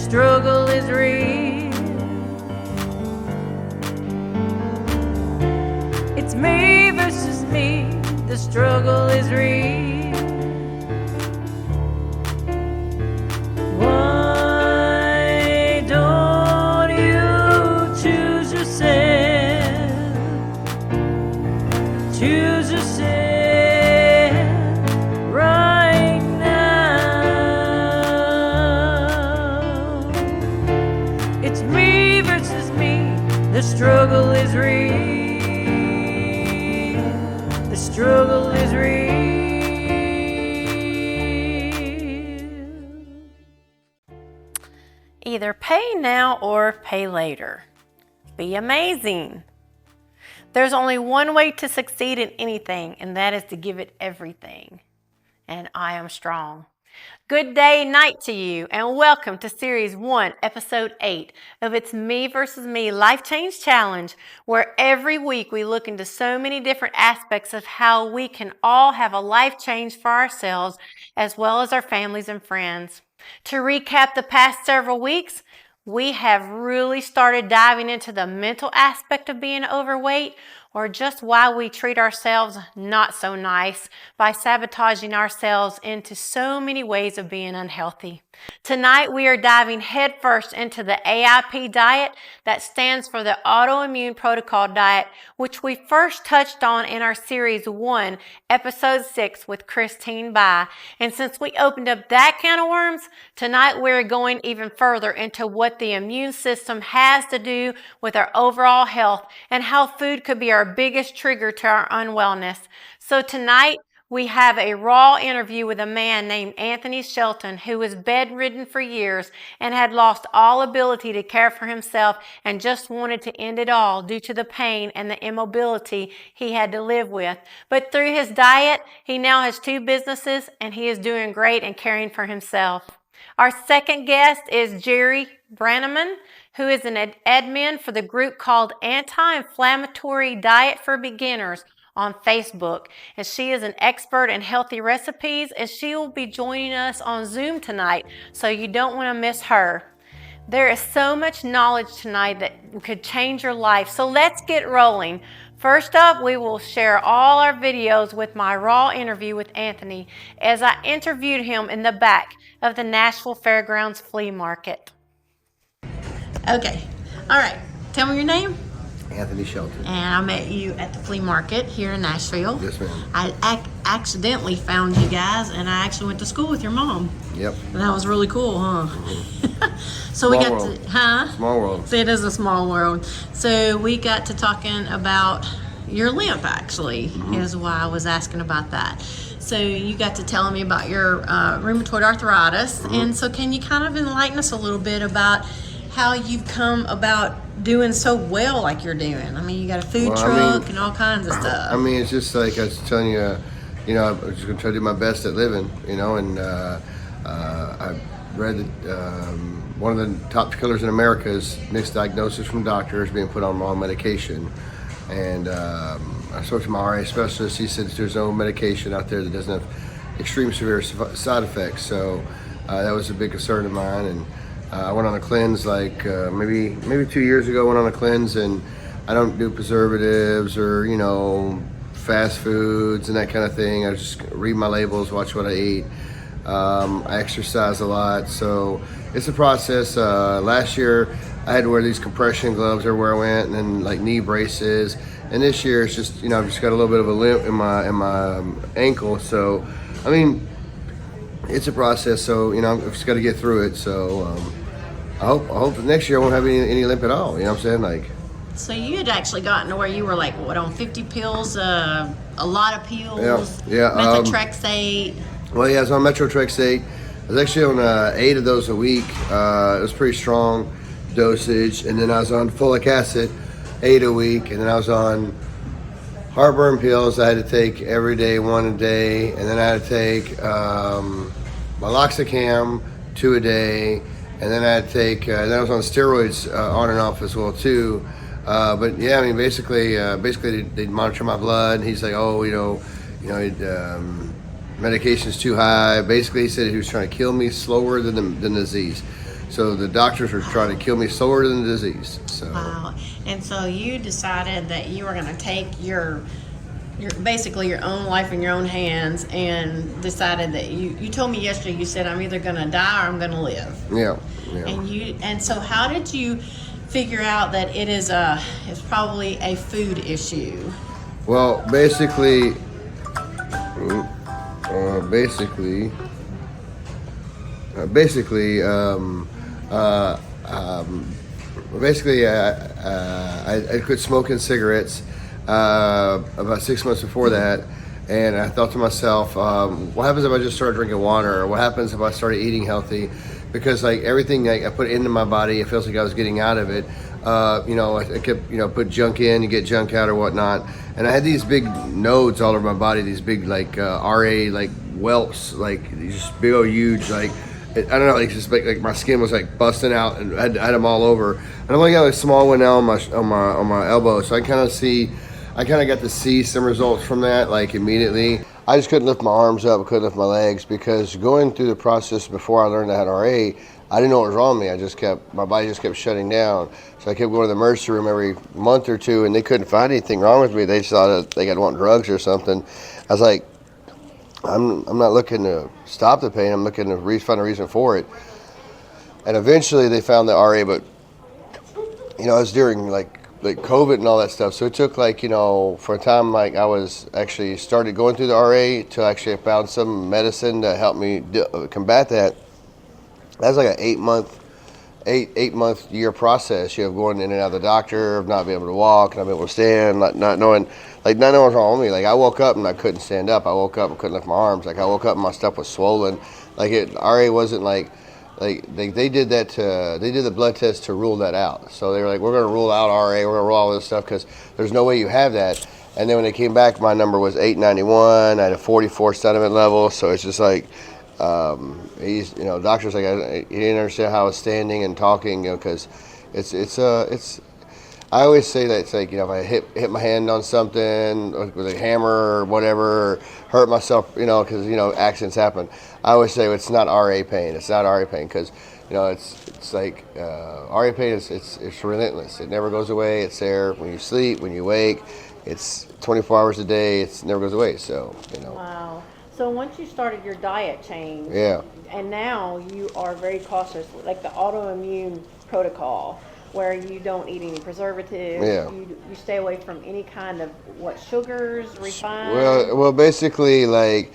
struggle is real. It's me versus me, the struggle is real. Why don't you choose yourself? Choose yourself right now. It's me versus me, the struggle is real. The struggle is real. Either pay now or pay later. Be amazing. There's only one way to succeed in anything, and that is to give it everything. And I am strong. Good day, night to you, and welcome to Series 1, Episode 8 of It's Me versus Me Life Change Challenge, where every week we look into so many different aspects of how we can all have a life change for ourselves as well as our families and friends. To recap the past several weeks, we have really started diving into the mental aspect of being overweight, or just why we treat ourselves not so nice by sabotaging ourselves into so many ways of being unhealthy. Tonight we are diving headfirst into the AIP diet, that stands for the Autoimmune Protocol Diet, which we first touched on in our Series 1, Episode 6 with Christine Bai. And since we opened up that can of worms, tonight we're going even further into what the immune system has to do with our overall health and how food could be our biggest trigger to our unwellness. So tonight, we have a raw interview with a man named Anthony Shelton, who was bedridden for years and had lost all ability to care for himself and just wanted to end it all due to the pain and the immobility he had to live with. But through his diet, he now has 2 businesses and he is doing great and caring for himself. Our second guest is Jerry Brannaman, who is an admin for the group called Anti-Inflammatory Diet for Beginners on Facebook, and she is an expert in healthy recipes, and she will be joining us on Zoom tonight, so you don't want to miss her. There is so much knowledge tonight that could change your life, so let's get rolling. First up, we will share all our videos with my raw interview with Anthony as I interviewed him in the back of the Nashville Fairgrounds Flea Market. Okay, all right, tell me your name. Anthony Shelton. And I met you at the flea market here in Nashville. Yes, ma'am. I accidentally found you guys, and I actually went to school with your mom. Yep. And that was really cool, huh? Mm-hmm. So small we got world. to, huh? Small world. So it is a small world. So we got to talking about your limp, actually, is why I was asking about that. So you got to telling me about your rheumatoid arthritis. And so can you kind of enlighten us a little bit about how you've come about doing so well like you're doing? I mean, you got a food truck and all kinds of stuff. I mean, it's just like I was telling you, I'm just going to try to do my best at living, and I read that one of the top killers in America is misdiagnosis from doctors, being put on wrong medication. And I spoke to my RA specialist. He said there's no medication out there that doesn't have extreme severe side effects. So that was a big concern of mine. And I went on a cleanse maybe 2 years ago. Went on a cleanse, and I don't do preservatives or fast foods and that kind of thing. I just read my labels, watch what I eat. I exercise a lot, so it's a process. Last year I had to wear these compression gloves everywhere I went, and then like knee braces. And this year it's just I've just got a little bit of a limp in my ankle. So I mean, it's a process. So I've just got to get through it. So I hope that next year I won't have any limp at all. You know what I'm saying? So you had actually gotten to where you were on 50 pills, a lot of pills, yeah, methotrexate. Well, yeah, I was on methotrexate. I was actually on 8 of those a week. It was pretty strong dosage. And then I was on folic acid 8 a week. And then I was on heartburn pills I had to take every day, 1 a day. And then I had to take meloxicam 2 a day. And then I had to take, then I was on steroids on and off as well too. But yeah, I mean, basically they'd monitor my blood. And he's like, medication's too high. Basically, he said he was trying to kill me slower than the disease. So the doctors were trying to kill me slower than the disease. So Wow. And so you decided that you were going to take your basically your own life in your own hands, and decided that you told me yesterday, you said, I'm either going to die or I'm going to live. yeah. And so how did you figure out that it's probably a food issue? Well, basically, basically, I quit smoking cigarettes about 6 months before that, and I thought to myself, what happens if I just start drinking water? Or what happens if I started eating healthy? Because like everything like, I put into my body, it feels like I was getting out of it. I kept put junk in, you get junk out or whatnot, and I had these big nodes all over my body, these big like RA like welts, like these just big old huge like. I don't know, like just like my skin was like busting out, and I had them all over. And I've only got a small one now on my elbow, so I kind of got to see some results from that like immediately. I just couldn't lift my arms up, I couldn't lift my legs, because going through the process before I learned I had RA, I didn't know what was wrong with me. My body just kept shutting down. So I kept going to the emergency room every month or two, and they couldn't find anything wrong with me. They just thought they got want drugs or something. I was like, I'm not looking to stop the pain. I'm looking to find a reason for it. And eventually they found the RA, but it was during like COVID and all that stuff. So it took for a time, like I was actually started going through the RA till actually I found some medicine to help me combat that. That's like an 8 month year process. Of going in and out of the doctor, of not being able to walk, not being able to stand, not knowing what's wrong with me. Like I woke up and I couldn't stand up. I woke up and couldn't lift my arms. Like I woke up and my stuff was swollen. RA wasn't they did the blood test to rule that out. So they were like, we're going to rule out RA. We're going to rule all this stuff because there's no way you have that. And then when they came back, my number was 891. I had a 44 sentiment level. So it's just like. Doctors he didn't understand how I was standing and talking, because it's I always say that it's like, if I hit my hand on something with a hammer or whatever, or hurt myself, because accidents happen. I always say it's not RA pain. It's not RA pain because it's like RA pain it's relentless. It never goes away. It's there when you sleep, when you wake. It's 24 hours a day. It never goes away. So Wow. So once you started your diet change, yeah. And now you are very cautious, like the autoimmune protocol, where you don't eat any preservatives. Yeah. You stay away from any kind of sugars, refined. Well, basically, I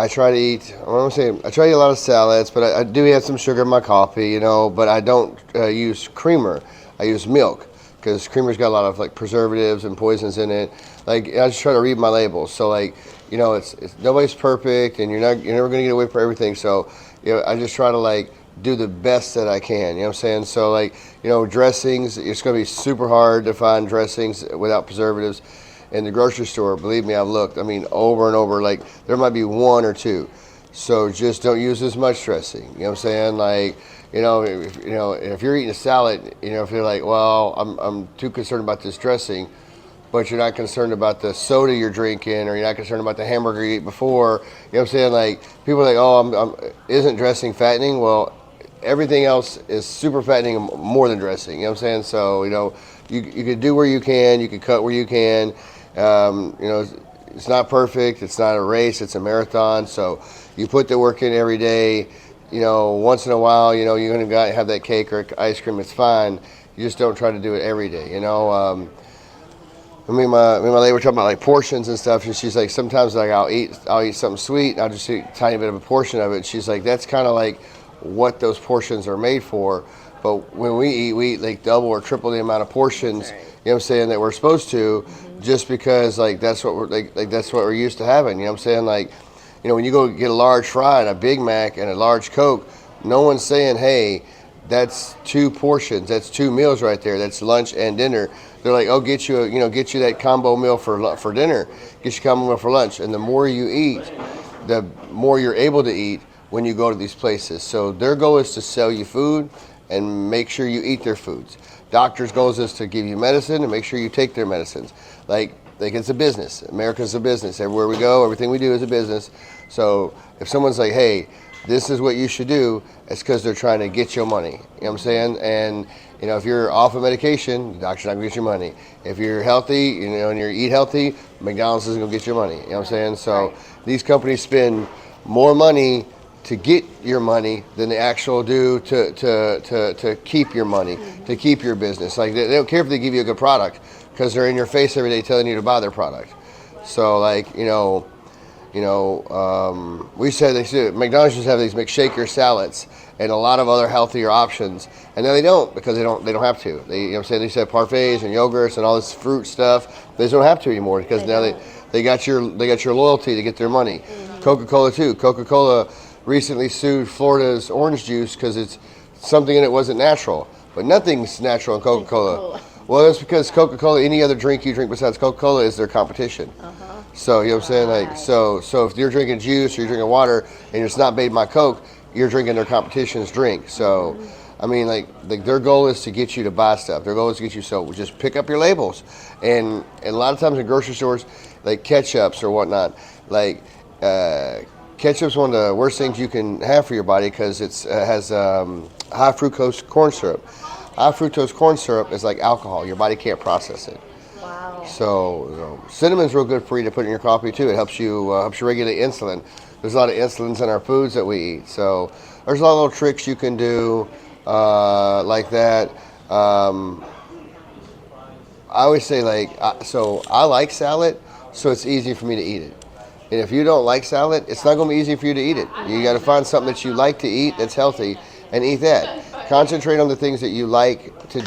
try to eat. I try to eat a lot of salads, but I do have some sugar in my coffee, But I don't use creamer. I use milk because creamer's got a lot of preservatives and poisons in it. I just try to read my labels. So it's nobody's perfect, and you're never going to get away from everything. So I just try to do the best that I can. You know what I'm saying? So dressings. It's going to be super hard to find dressings without preservatives in the grocery store. Believe me, I've looked. I mean, over and over. There might be one or two. So just don't use as much dressing. You know what I'm saying? If you're eating a salad, if you're like, well, I'm too concerned about this dressing, but you're not concerned about the soda you're drinking, or you're not concerned about the hamburger you ate before. You know what I'm saying? People are like, oh, isn't dressing fattening? Well, everything else is super fattening more than dressing. You know what I'm saying? So, you could do where you can, you can cut where you can. It's not perfect. It's not a race. It's a marathon. So you put the work in every day. Once in a while, you're going to have that cake or ice cream. It's fine. You just don't try to do it every day. Me and my lady were talking about portions and stuff, and she's like, sometimes I'll eat something sweet, and I'll just eat a tiny bit of a portion of it. And she's like, that's kind of what those portions are made for. But when we eat double or triple the amount of portions. Right. You know what I'm saying, that we're supposed to, just because that's what we're that's what we're used to having. You know what I'm saying? When you go get a large fry and a Big Mac and a large Coke, no one's saying, hey, that's 2 portions, that's 2 meals right there, that's lunch and dinner. They're like, oh, get you that combo meal for dinner, get you a combo meal for lunch. And the more you eat, the more you're able to eat when you go to these places. So their goal is to sell you food and make sure you eat their foods. Doctors' goal is to give you medicine and make sure you take their medicines. It's a business. America's a business. Everywhere we go, everything we do is a business. So if someone's like, hey, this is what you should do, it's because they're trying to get your money. You know what I'm saying? And if you're off of medication, the doctor's not gonna get your money. If you're healthy, and you eat healthy, McDonald's isn't gonna get your money. You know what I'm saying? So these companies spend more money to get your money than they actually do to keep your money, to keep your business. Like they don't care if they give you a good product because they're in your face every day telling you to buy their product. So like we said McDonald's used to have these McShaker salads and a lot of other healthier options, and now they don't because they don't have to. They what I'm saying, they used to have parfaits and yogurts and all this fruit stuff. They just don't have to anymore because now they got your loyalty to get their money. Coca-Cola too. Coca-Cola recently sued Florida's orange juice because it's something in it wasn't natural, but nothing's natural in Coca-Cola. Well, that's because Coca-Cola, any other drink you drink besides Coca-Cola, is their competition. So you know what I'm saying? Like so if you're drinking juice or you're drinking water and it's not made by Coke, you're drinking their competition's drink. So I mean, like their goal is to get you to buy stuff. Their goal is to get you, so just pick up your labels. And a lot of times in grocery stores, like ketchups or whatnot, like ketchup's one of the worst things you can have for your body because it has high fructose corn syrup. High fructose corn syrup is like alcohol. Your body can't process it. Wow. So cinnamon's real good for you to put in your coffee too. It helps you regulate insulin. There's a lot of insulins in our foods that we eat. So there's a lot of little tricks you can do like that. I always say so I like salad, so it's easy for me to eat it. And if you don't like salad, it's not going to be easy for you to eat it. You got to find something that you like to eat that's healthy and eat that. Concentrate on the things that you like to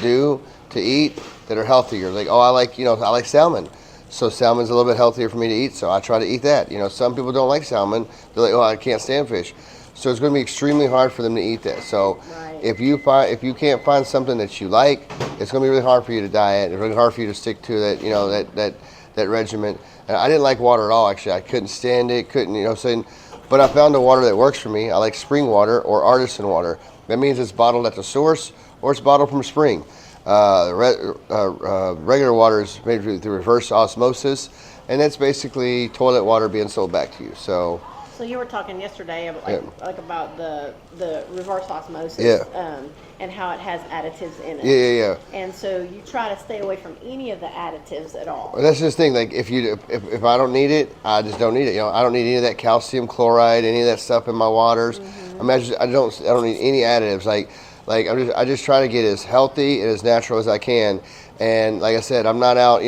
eat that are healthier. Like, I like salmon. So salmon's a little bit healthier for me to eat, so I try to eat that. Some people don't like salmon. They're like, I can't stand fish. So it's going to be extremely hard for them to eat that. So if you can't find something that you like, it's going to be really hard for you to diet. It's really hard for you to stick to that, that regimen. And I didn't like water at all, actually. I couldn't stand it, but I found a water that works for me. I like spring water or artisan water. That means it's bottled at the source or it's bottled from a spring. Regular water is made through reverse osmosis, and that's basically toilet water being sold back to you. So you were talking yesterday about the reverse osmosis and how it has additives in it. Yeah. And so you try to stay away from any of the additives at all. Well, that's just the thing. Like if I don't need it, I just don't need it. I don't need any of that calcium chloride, any of that stuff in my waters. I don't need any additives. I just try to get as healthy and as natural as I can. And like I said, I'm not out,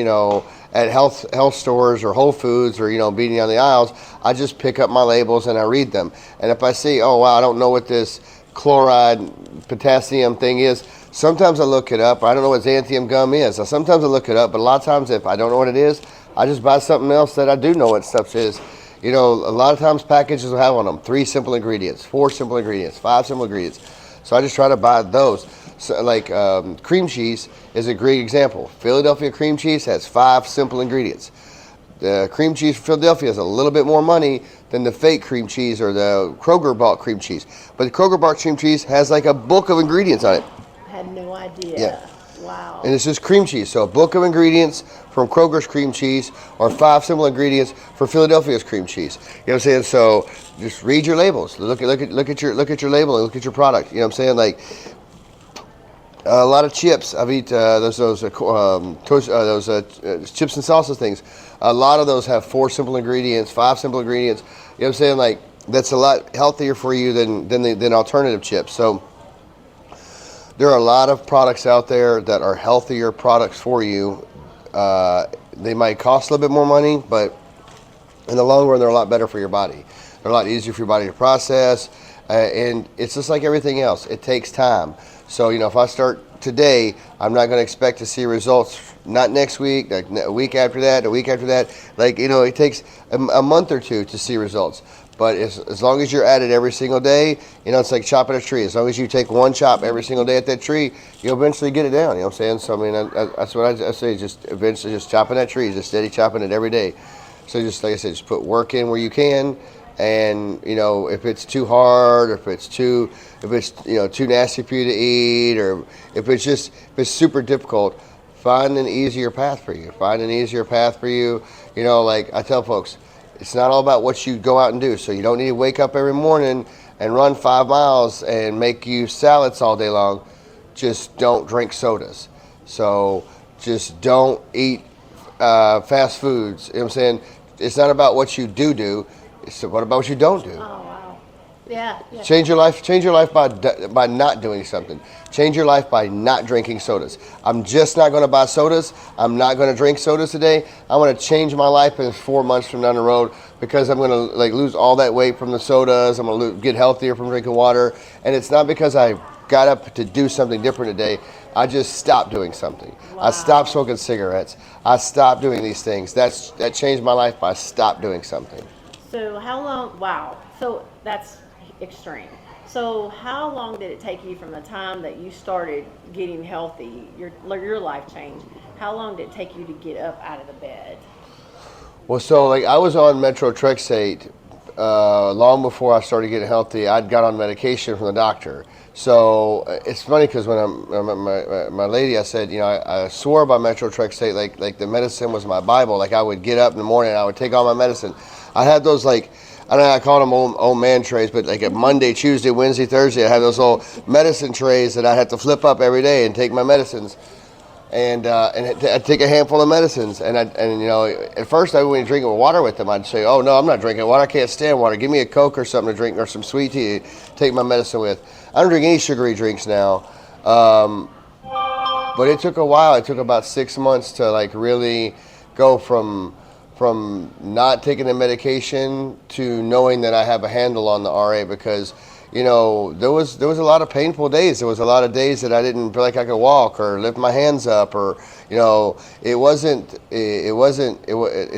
at health stores or Whole Foods or, beating down the aisles. I just pick up my labels and I read them. And if I see, oh, wow, I don't know what this chloride potassium thing is, sometimes I look it up. I don't know what xanthium gum is. Sometimes I look it up, but a lot of times if I don't know what it is, I just buy something else that I do know what stuff is. A lot of times packages will have on them 3 simple ingredients, 4 simple ingredients, 5 simple ingredients. So I just try to buy those. So cream cheese is a great example. Philadelphia cream cheese has 5 simple ingredients. The cream cheese from Philadelphia is a little bit more money than the fake cream cheese or the Kroger bought cream cheese. But the Kroger bought cream cheese has like a book of ingredients on it. I had no idea. Yeah. Wow. And it's just cream cheese. So a book of ingredients from Kroger's cream cheese or 5 simple ingredients for Philadelphia's cream cheese. You know what I'm saying? So just read your labels. Look at your label and look at your product. You know what I'm saying? Like a lot of chips. I've eat those chips and salsa things. A lot of those have 4 simple ingredients, 5 simple ingredients. You know what I'm saying? Like that's a lot healthier for you than alternative chips. So there are a lot of products out there that are healthier products for you. They might cost a little bit more money, but in the long run, they're a lot better for your body. They're a lot easier for your body to process, and it's just like everything else. It takes time. So, if I start today, I'm not going to expect to see results not next week, like a week after that, a week after that. It takes a month or 2 to see results. But as long as you're at it every single day, it's like chopping a tree. As long as you take one chop every single day at that tree, you'll eventually get it down. You know what I'm saying? So, that's what I say. Just eventually just chopping that tree, just steady chopping it every day. So just like I said, just put work in where you can. And, if it's too hard or if it's too nasty for you to eat, or if it's super difficult, find an easier path for you. Like I tell folks, it's not all about what you go out and do. So you don't need to wake up every morning and run 5 miles and make you salads all day long, just don't drink sodas. So just don't eat fast foods. You know what I'm saying? It's not about what you do. It's what about what you don't do. Oh, wow. Yeah. Change your life by not doing something. Change your life by not drinking sodas. I'm just not going to buy sodas. I'm not going to drink sodas today. I want to change my life in 4 months from down the road because I'm going to like lose all that weight from the sodas. I'm going to get healthier from drinking water. And it's not because I got up to do something different today. I just stopped doing something. Wow. I stopped smoking cigarettes. I stopped doing these things. That changed my life by stop doing something. So how long, wow. So that's extreme. So how long did it take you from the time that you started getting healthy, your life changed? How long did it take you to get up out of the bed? Well, so like I was on methotrexate long before I started getting healthy. I'd got on medication from the doctor. So it's funny because when my lady, I said, you know, I swore by methotrexate, like the medicine was my Bible. Like I would get up in the morning and I would take all my medicine. I had those like, I don't know, I call them old man trays, but like a Monday, Tuesday, Wednesday, Thursday, I had those little medicine trays that I had to flip up every day and take my medicines. And I'd take a handful of medicines, and you know, at first I wouldn't drink it with water with them. I'd say, oh no, I'm not drinking water. I can't stand water. Give me a Coke or something to drink, or some sweet tea to take my medicine with. I don't drink any sugary drinks now. But it took a while. It took about 6 months to like really go from not taking the medication to knowing that I have a handle on the RA, because you know, there was a lot of painful days. There was a lot of days that I didn't feel like I could walk or lift my hands up, or you know, it's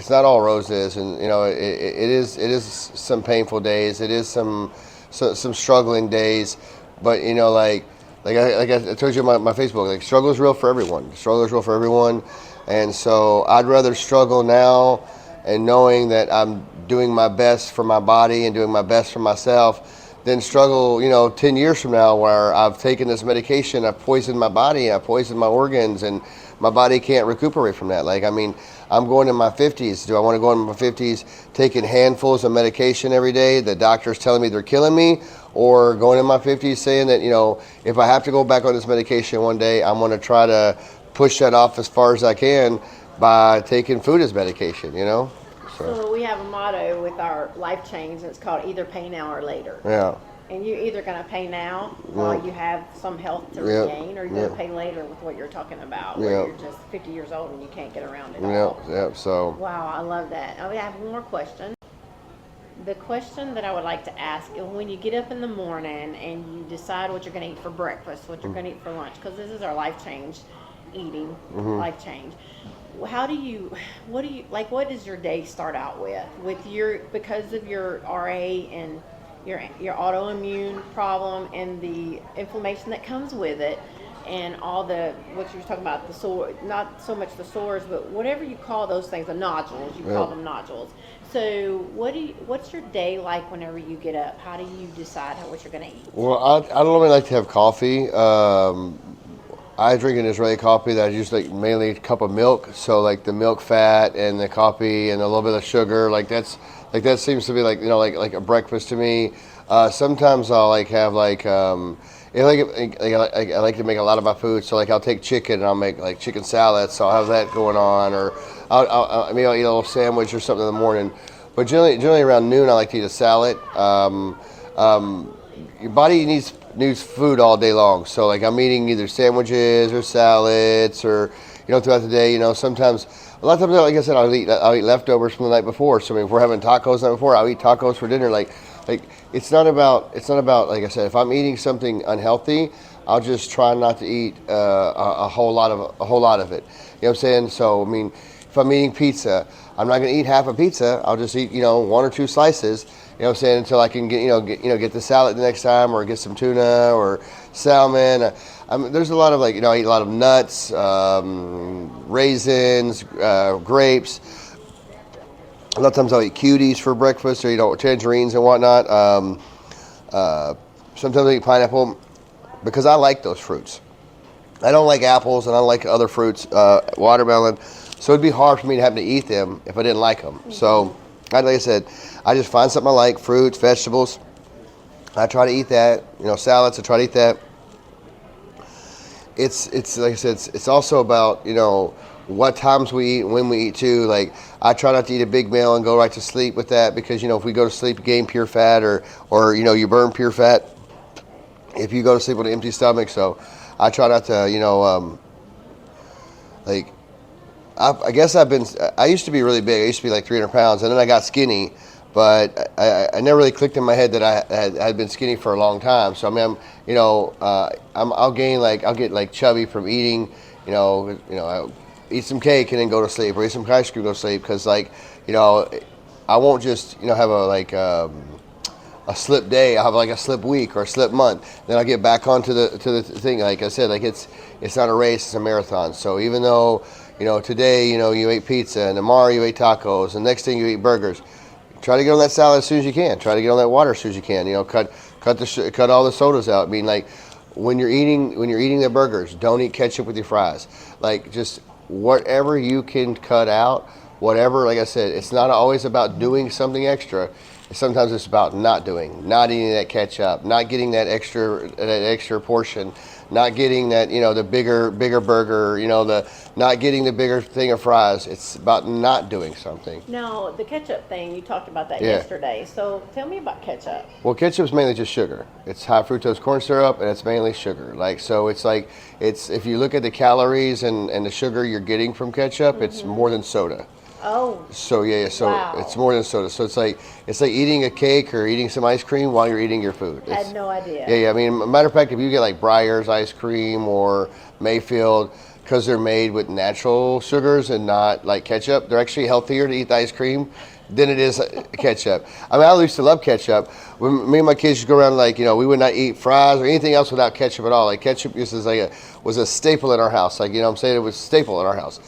not all roses, and you know, it is some painful days. It is some struggling days, but you know, like I told you on my Facebook, like struggle is real for everyone. Struggle is real for everyone, and so I'd rather struggle now and knowing that I'm doing my best for my body and doing my best for myself, then struggle, you know, 10 years from now where I've taken this medication, I've poisoned my body, I've poisoned my organs, and my body can't recuperate from that. Like, I mean, I'm going in my 50s. Do I want to go in my 50s taking handfuls of medication every day? The doctor's telling me they're killing me, or going in my 50s saying that, you know, if I have to go back on this medication one day, I'm going to try to push that off as far as I can by taking food as medication, you know? So we have a motto with our life change, and it's called either pay now or later. Yeah. And you're either going to pay now while you have some health to regain, or you're going to pay later with what you're talking about, where you're just 50 years old and you can't get around it all. So. Wow, I love that. I have one more question. The question that I would like to ask is, when you get up in the morning and you decide what you're going to eat for breakfast, what you're going to eat for lunch, because this is our life change eating, life change. What does your day start out with because of your RA and your autoimmune problem and the inflammation that comes with it, and all what you were talking about, the sore, not so much the sores, but whatever you call those things, the nodules, call them nodules. So what's your day like whenever you get up? How do you decide what you're going to eat? Well, I don't really like to have coffee. I drink an Israeli coffee that I use like mainly a cup of milk. So like the milk fat and the coffee and a little bit of sugar, that seems to be like, you know, like a breakfast to me. Sometimes I'll like have like I like to make a lot of my food. So like I'll take chicken and I'll make like chicken salads. So I'll have that going on, or maybe I'll eat a little sandwich or something in the morning. But generally around noon I like to eat a salad. Your body needs food all day long. So like I'm eating either sandwiches or salads, or you know, throughout the day. You know, a lot of times, like I said, I'll eat leftovers from the night before. So I mean, if we're having tacos the night before, I'll eat tacos for dinner. Like it's not about like I said, if I'm eating something unhealthy, I'll just try not to eat a whole lot of it. You know what I'm saying? So I mean, if I'm eating pizza, I'm not going to eat half a pizza. I'll just eat, you know, 1 or 2 slices. You know what I'm saying, until I can get the salad the next time, or get some tuna or salmon. There's a lot of I eat a lot of nuts, raisins, grapes. A lot of times I'll eat cuties for breakfast, or tangerines and whatnot. Sometimes I eat pineapple because I like those fruits. I don't like apples and I don't like other fruits, watermelon. So it'd be hard for me to have to eat them if I didn't like them. So, like I said, I just find something I like: fruits, vegetables. I try to eat that. Salads, I try to eat that. It's like I said, it's also about, what times we eat and when we eat too. Like, I try not to eat a big meal and go right to sleep with that, because, if we go to sleep, you gain pure fat, or you burn pure fat if you go to sleep with an empty stomach. So I try not to, like, I guess I used to be really big. I used to be like 300 pounds, and then I got skinny, but I never really clicked in my head that I had been skinny for a long time. So I mean, I'll get like chubby from eating, I eat some cake and then go to sleep, or eat some ice cream and go to sleep, because I won't just have a slip day. I have like a slip week or a slip month. Then I'll get back onto the thing. Like I said, like it's not a race, it's a marathon. So even though today you ate pizza, and tomorrow you ate tacos, and next thing you eat burgers, try to get on that salad as soon as you can. Try to get on that water as soon as you can. Cut all the sodas out. I mean, like, when you're eating the burgers, don't eat ketchup with your fries. Like, just whatever you can cut out. Whatever, like I said, it's not always about doing something extra. Sometimes it's about not eating that ketchup, not getting that extra portion, not getting that, the bigger burger, not getting the bigger thing of fries. It's about not doing something. Now, the ketchup thing, you talked about that Yeah. yesterday. So tell me about ketchup. Well, ketchup's mainly just sugar. It's high fructose corn syrup, and it's mainly sugar. It's if you look at the calories and the sugar you're getting from ketchup, it's more than soda. Oh. So yeah, so Wow. it's more than soda. So it's like eating a cake or eating some ice cream while you're eating your food. I had no idea. Yeah. I mean, matter of fact, if you get like Breyer's ice cream or Mayfield, because they're made with natural sugars and not like ketchup, they're actually healthier to eat the ice cream than it is ketchup. I mean, I used to love ketchup. When me and my kids used to go around, like, we would not eat fries or anything else without ketchup at all. Like, ketchup was a staple in our house. Like, I'm saying, it was a staple in our house.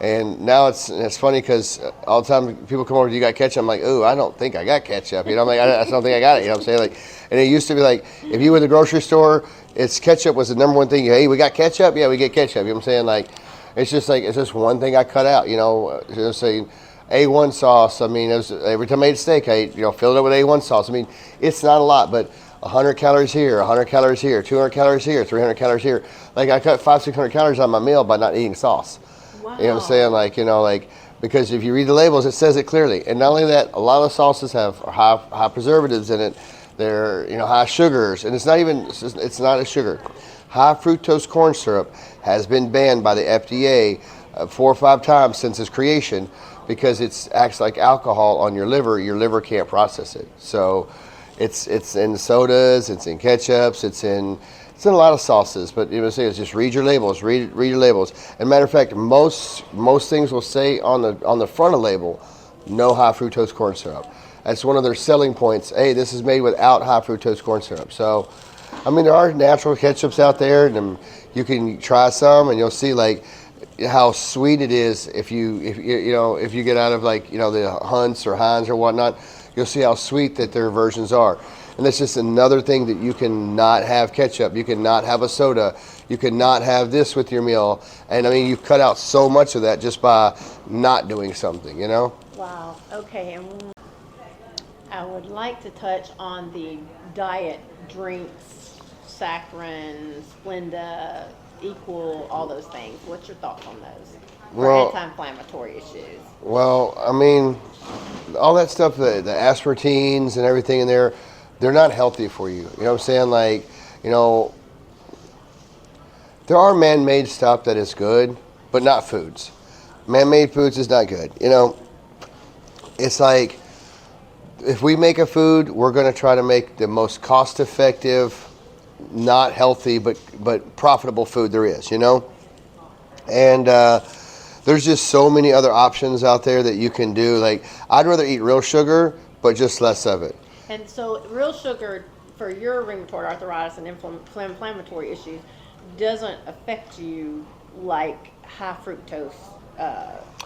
And now it's funny, because all the time people come over, you got ketchup? I'm like, ooh, I don't think I got ketchup. I'm like, I don't think I got it. I'm saying? Like, and it used to be like, if you were in the grocery store, ketchup was the number one thing. Hey, we got ketchup? Yeah, we get ketchup. What I'm saying? Like, it's just one thing I cut out. Saying A1 sauce. I mean, every time I ate steak, I filled it with A1 sauce. I mean, it's not a lot, but 100 calories here, 100 calories here, 200 calories here, 300 calories here. Like, I cut 500-600 calories on my meal by not eating sauce. Wow. You know what I'm saying? Because if you read the labels, it says it clearly. And not only that, a lot of the sauces have high preservatives in it. They're, high sugars, and it's not a sugar. High fructose corn syrup has been banned by the FDA 4 or 5 times since its creation, because it acts like alcohol on your liver. Your liver can't process it. So it's in sodas, it's in ketchups, it's in a lot of sauces. But it's just read your labels, read your labels. And matter of fact, most things will say on the front of the label, no high fructose corn syrup. That's one of their selling points. Hey, this is made without high fructose corn syrup. So, I mean, there are natural ketchups out there, and you can try some, and you'll see like how sweet it is if you get out of the Hunt's or Heinz or whatnot. You'll see how sweet that their versions are. And that's just another thing that you cannot have ketchup. You cannot have a soda. You cannot have this with your meal. And I mean, you've cut out so much of that just by not doing something, Wow. Okay. And I would like to touch on the diet drinks, saccharin, Splenda, Equal, all those things. What's your thoughts on those for anti-inflammatory issues? Well, I mean, all that stuff, the aspartines and everything in there, they're not healthy for you. You know what I'm saying? Like, there are man-made stuff that is good, but not foods. Man-made foods is not good. It's like, if we make a food, we're going to try to make the most cost-effective, not healthy, but profitable food there is, And there's just so many other options out there that you can do. Like, I'd rather eat real sugar, but just less of it. And so real sugar for your rheumatoid arthritis and inflammatory issues doesn't affect you like high fructose,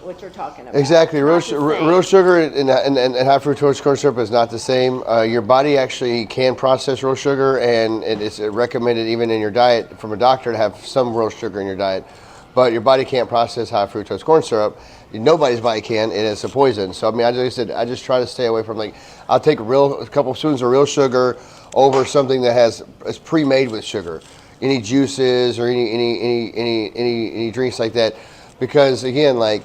what you're talking about. Exactly. Real sugar and high fructose corn syrup is not the same. Your body actually can process real sugar, and it's recommended even in your diet from a doctor to have some real sugar in your diet. But your body can't process high fructose corn syrup. Nobody's body can, and it's a poison. So I mean, I just try to stay away from, like, I'll take a couple spoons of real sugar, over something that is pre-made with sugar, any juices or any drinks like that, because again, like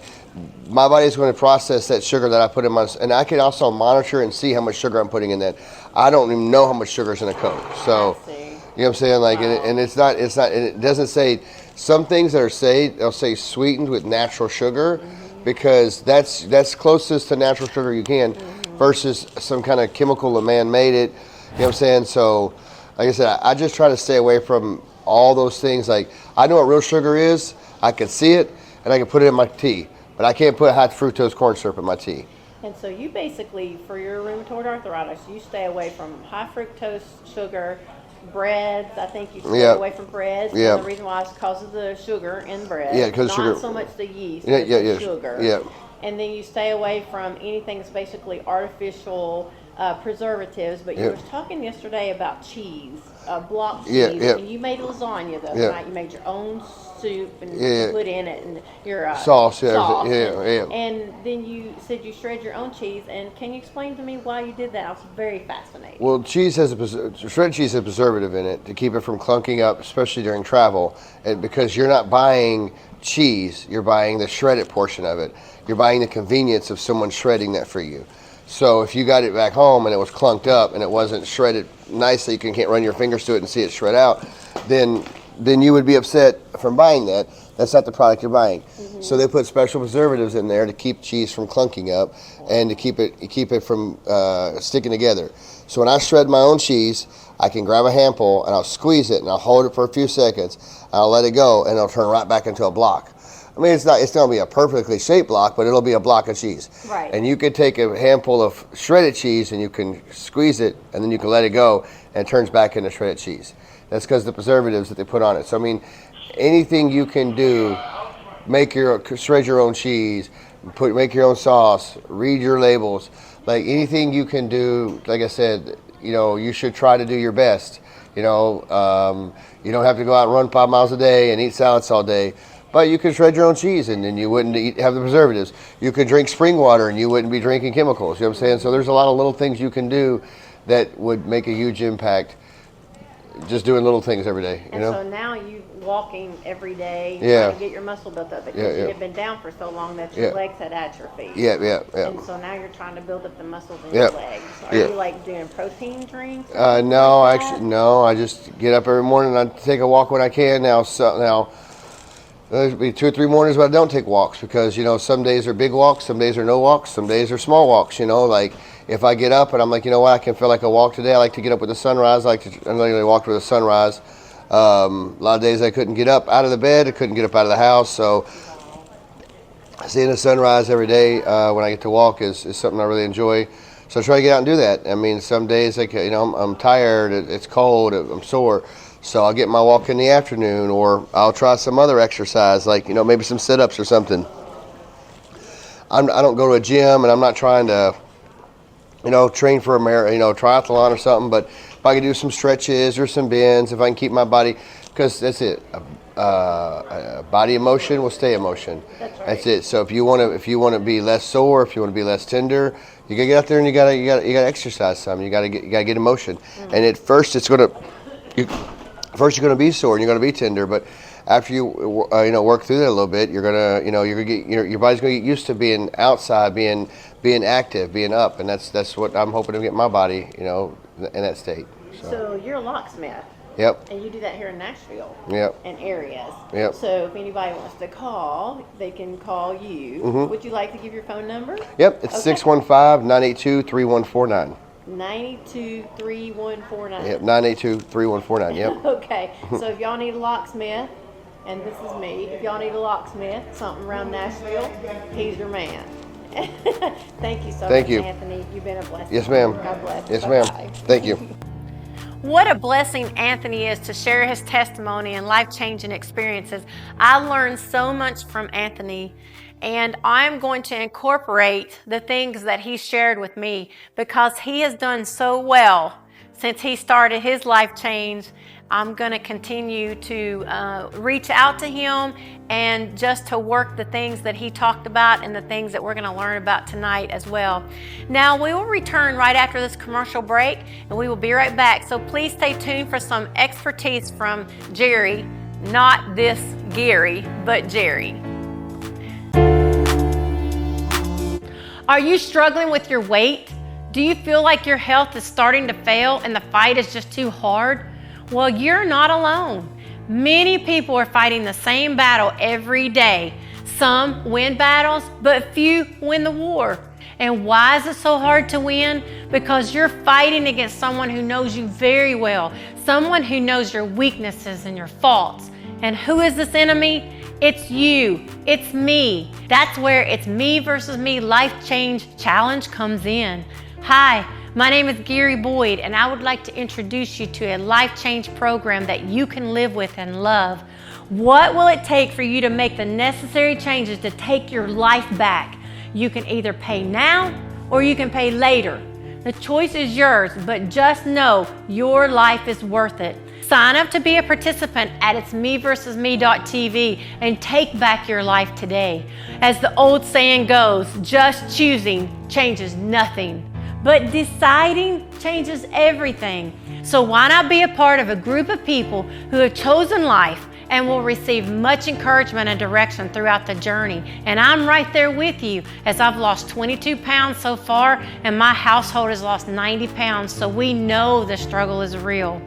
my body is going to process that sugar that I put in my, and I can also monitor and see how much sugar I'm putting in that. I don't even know how much sugar is in a Coke, so you know what I'm saying, like, and it's not, and it doesn't say some things that are they'll say sweetened with natural sugar, because that's closest to natural sugar you can, versus some kind of chemical that man made it. You know what I'm saying? So, like I said, I just try to stay away from all those things. Like, I know what real sugar is. I can see it, and I can put it in my tea. But I can't put high fructose corn syrup in my tea. And so you basically, for your rheumatoid arthritis, you stay away from high fructose sugar, breads. I think you stay away from breads. Yeah. And the reason why is because of the sugar in bread. Yeah, because sugar. Not so much the yeast, but the sugar. Yeah. And then you stay away from anything that's basically artificial preservatives. But you were talking yesterday about cheese, block cheese, and you made lasagna the other night. You made your own soup and put in it and your sauce. And then you said you shred your own cheese. And can you explain to me why you did that? I was very fascinated. Well, shredded cheese has a preservative in it to keep it from clunking up, especially during travel. And because you're not buying cheese, you're buying the shredded portion of it. You're buying the convenience of someone shredding that for you. So if you got it back home and it was clunked up and it wasn't shredded nice, so you can't run your fingers through it and see it shred out, then you would be upset from buying that. That's not the product you're buying. So they put special preservatives in there to keep cheese from clunking up and to keep it from sticking together. So when I shred my own cheese, I can grab a handful and I'll squeeze it and I'll hold it for a few seconds and I'll let it go and it'll turn right back into a block. I mean, it's going to be a perfectly shaped block, but it'll be a block of cheese. Right. And you could take a handful of shredded cheese and you can squeeze it and then you can let it go and it turns back into shredded cheese. That's because of the preservatives that they put on it. So, I mean, anything you can do, shred your own cheese, make your own sauce, read your labels. Like anything you can do, like I said, you should try to do your best. You don't have to go out and run 5 miles a day and eat salads all day. But you could shred your own cheese and then you wouldn't have the preservatives. You could drink spring water and you wouldn't be drinking chemicals. You know what I'm saying? So there's a lot of little things you can do that would make a huge impact just doing little things every day. So now you walking every day, trying to get your muscle built up because you had been down for so long that your legs had atrophied. Yeah. And so now you're trying to build up the muscles in your legs. Are you like doing protein drinks? No, actually, no. I just get up every morning and I take a walk when I can now. There'll be 2 or 3 mornings where I don't take walks because, some days are big walks, some days are no walks, some days are small walks, like if I get up and I'm like, you know what, I can feel like a walk today. I like to get up with the sunrise. I literally walked with the sunrise. A lot of days I couldn't get up out of the bed. I couldn't get up out of the house. So seeing the sunrise every day when I get to walk is something I really enjoy. So I try to get out and do that. I mean, some days, I'm tired, it's cold, I'm sore. So I'll get my walk in the afternoon, or I'll try some other exercise, like, maybe some sit-ups or something. I don't go to a gym, and I'm not trying to, train for a triathlon or something, but if I can do some stretches or some bends, if I can keep my body, because that's it. Body emotion will stay emotion. That's right. That's it. So if you want to be less sore, if you want to be less tender, you gotta get out there and you gotta exercise some. You gotta get emotion. And at first you're going to be sore and you're going to be tender, but after you work through that a little bit, you're going to get your body's going to get used to being outside, being active, being up, and that's what I'm hoping to get my body, in that state. So you're a locksmith. Yep. And you do that here in Nashville. Yep. And areas. Yep. So if anybody wants to call, they can call you. Would you like to give your phone number? Yep. It's 615-982-3149. 982-3149. Yep, 982-3149, yep. Okay, so if y'all need a locksmith, and this is me, if y'all need a locksmith, something around Nashville, he's your man. Thank you so much, Anthony. You've been a blessing. Yes, ma'am. God bless. Yes, Bye-bye. ma'am. Thank you. What a blessing Anthony is to share his testimony and life-changing experiences. I learned so much from Anthony, and I'm going to incorporate the things that he shared with me because he has done so well since he started his life change I'm going to continue to reach out to him and just to work the things that he talked about and the things that we're going to learn about tonight as well. Now, we will return right after this commercial break, and we will be right back. So please stay tuned for some expertise from Jerry, not this Gary, but Jerry. Are you struggling with your weight? Do you feel like your health is starting to fail and the fight is just too hard? Well, you're not alone. Many people are fighting the same battle every day. Some win battles, but few win the war. And why is it so hard to win? Because you're fighting against someone who knows you very well, someone who knows your weaknesses and your faults. And who is this enemy? It's you. It's me. That's where it's me versus me life change challenge comes in. Hi, my name is Gary Boyd, and I would like to introduce you to a life change program that you can live with and love. What will it take for you to make the necessary changes to take your life back? You can either pay now or you can pay later. The choice is yours, but just know your life is worth it. Sign up to be a participant at itsmeversusme.tv and take back your life today. As the old saying goes, just choosing changes nothing, but deciding changes everything. So why not be a part of a group of people who have chosen life and will receive much encouragement and direction throughout the journey. And I'm right there with you, as I've lost 22 pounds so far, and my household has lost 90 pounds, so we know the struggle is real.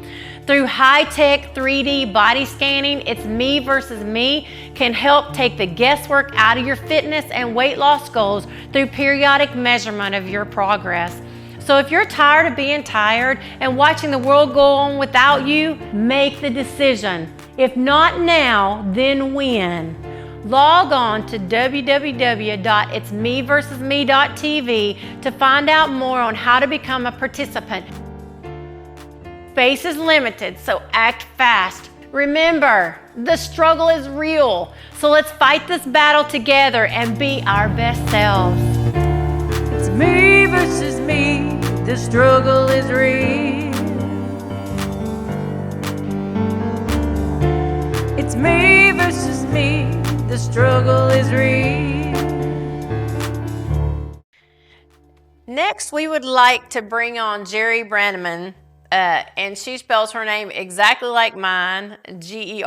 Through high-tech 3D body scanning, It's Me Versus Me can help take the guesswork out of your fitness and weight loss goals through periodic measurement of your progress. So if you're tired of being tired and watching the world go on without you, make the decision. If not now, then when? Log on to www.itsmeversusme.tv to find out more on how to become a participant. Space is limited, so act fast. Remember, the struggle is real, so let's fight this battle together and be our best selves. It's me versus me, the struggle is real. It's me versus me, the struggle is real. Next, we would like to bring on Geri Brannaman, and she spells her name exactly like mine, Geri,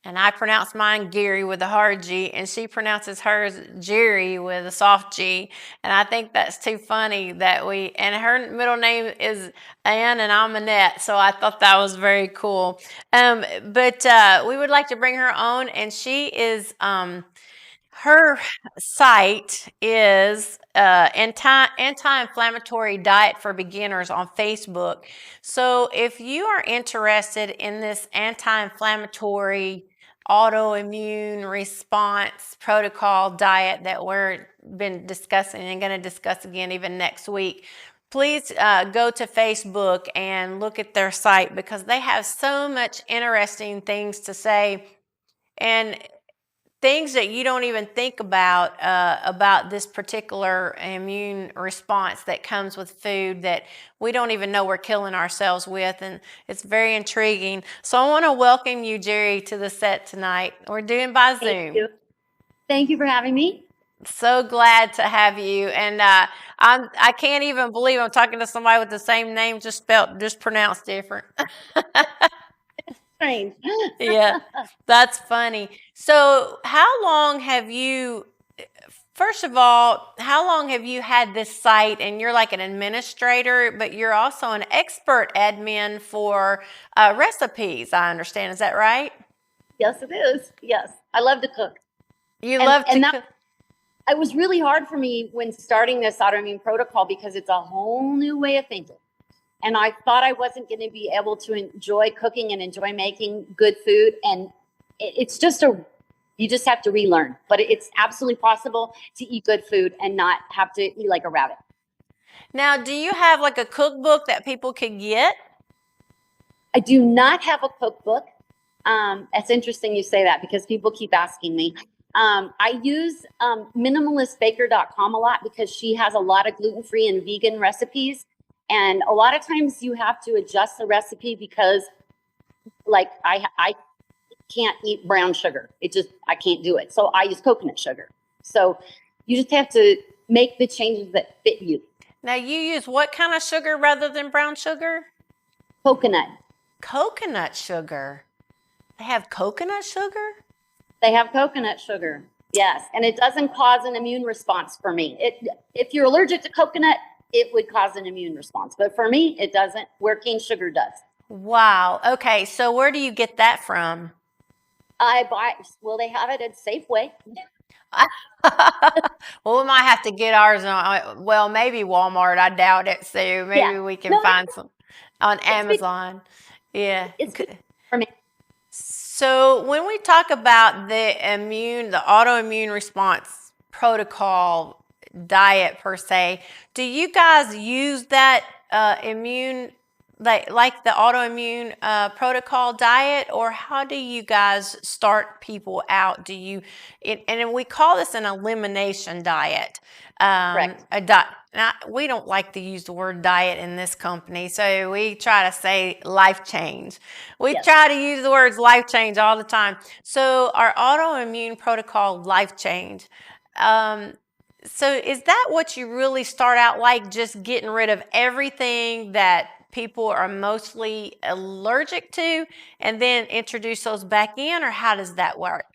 and I pronounce mine Gary with a hard G, and she pronounces hers Jerry with a soft G. And I think that's too funny that and her middle name is Ann and I'm Annette, so I thought that was very cool. But we would like to bring her on, and she is, her site is Anti-Inflammatory Diet for Beginners on Facebook. So if you are interested in this anti-inflammatory autoimmune response protocol diet that we're been discussing and going to discuss again even next week, please go to Facebook and look at their site, because they have so much interesting things to say and things that you don't even think about this particular immune response that comes with food that we don't even know we're killing ourselves with, and it's very intriguing. So I want to welcome you, Geri, to the set tonight. We're doing by Zoom. Thank you. Thank you for having me. So glad to have you, and I can't even believe I'm talking to somebody with the same name, just pronounced different. Strange. Yeah, that's funny. So first of all, how long have you had this site? And you're like an administrator, but you're also an expert admin for recipes, I understand. Is that right? Yes, it is. Yes. I love to cook. Love to cook? It was really hard for me when starting this autoimmune protocol, because it's a whole new way of thinking. And I thought I wasn't going to be able to enjoy cooking and enjoy making good food. And it's just you just have to relearn. But it's absolutely possible to eat good food and not have to eat like a rabbit. Now, do you have like a cookbook that people could get? I do not have a cookbook. It's interesting you say that, because people keep asking me. I use minimalistbaker.com a lot, because she has a lot of gluten-free and vegan recipes. And a lot of times you have to adjust the recipe because like I can't eat brown sugar. I can't do it. So I use coconut sugar. So you just have to make the changes that fit you. Now, you use what kind of sugar rather than brown sugar? Coconut. Coconut sugar. They have coconut sugar? They have coconut sugar. Yes. And it doesn't cause an immune response for me. If you're allergic to coconut, it would cause an immune response. But for me, it doesn't, where cane sugar does. Wow. Okay. So where do you get that from? Well, they have it at Safeway. Well, we might have to get ours on, well, maybe Walmart. I doubt it. So maybe we can find some on Amazon. Yeah. It's for me. So when we talk about the autoimmune response protocol diet per se, do you guys use that like the autoimmune protocol diet, or how do you guys start people out? And we call this an elimination diet. Correct. Now, we don't like to use the word diet in this company, so we try to say life change. We try to use the words life change all the time. So our autoimmune protocol life change. So is that what you really start out like, just getting rid of everything that people are mostly allergic to and then introduce those back in, or how does that work?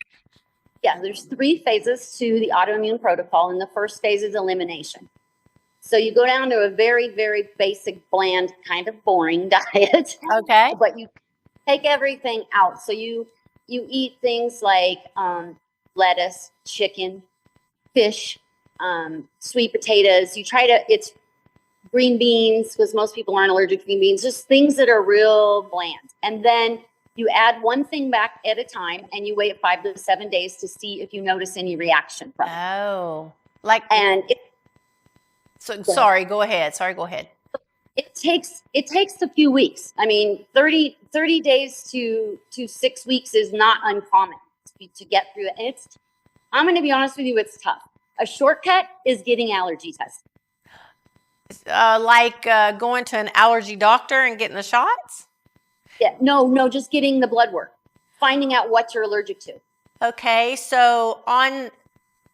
Yeah, there's 3 phases to the autoimmune protocol, and the first phase is elimination. So you go down to a very, very basic, bland, kind of boring diet. Okay. But you take everything out. So you eat things like lettuce, chicken, fish, sweet potatoes. It's green beans, because most people aren't allergic to green beans, just things that are real bland. And then you add one thing back at a time, and you wait 5 to 7 days to see if you notice any reaction from it. Oh, sorry, go ahead. It takes a few weeks. I mean, 30 days to 6 weeks is not uncommon to get through it. And I'm going to be honest with you, it's tough. A shortcut is getting allergy tested. Going to an allergy doctor and getting the shots? Yeah, no, just getting the blood work, finding out what you're allergic to. Okay, so on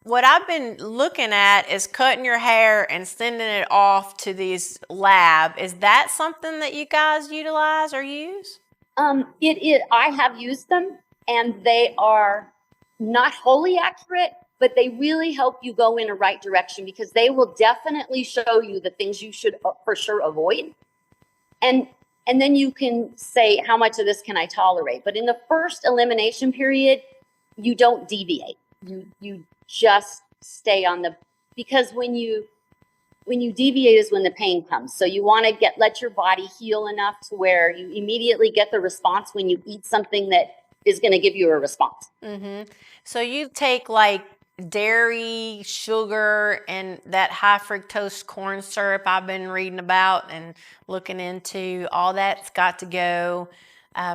what I've been looking at is cutting your hair and sending it off to these lab. Is that something that you guys utilize or use? It is. I have used them, and they are not wholly accurate, but they really help you go in a right direction, because they will definitely show you the things you should for sure avoid. And then you can say, how much of this can I tolerate? But in the first elimination period, you don't deviate. You just stay on because when you deviate is when the pain comes. So you want to let your body heal enough to where you immediately get the response when you eat something that is going to give you a response. Mm-hmm. So you take like dairy, sugar, and that high fructose corn syrup I've been reading about and looking into. All that's got to go.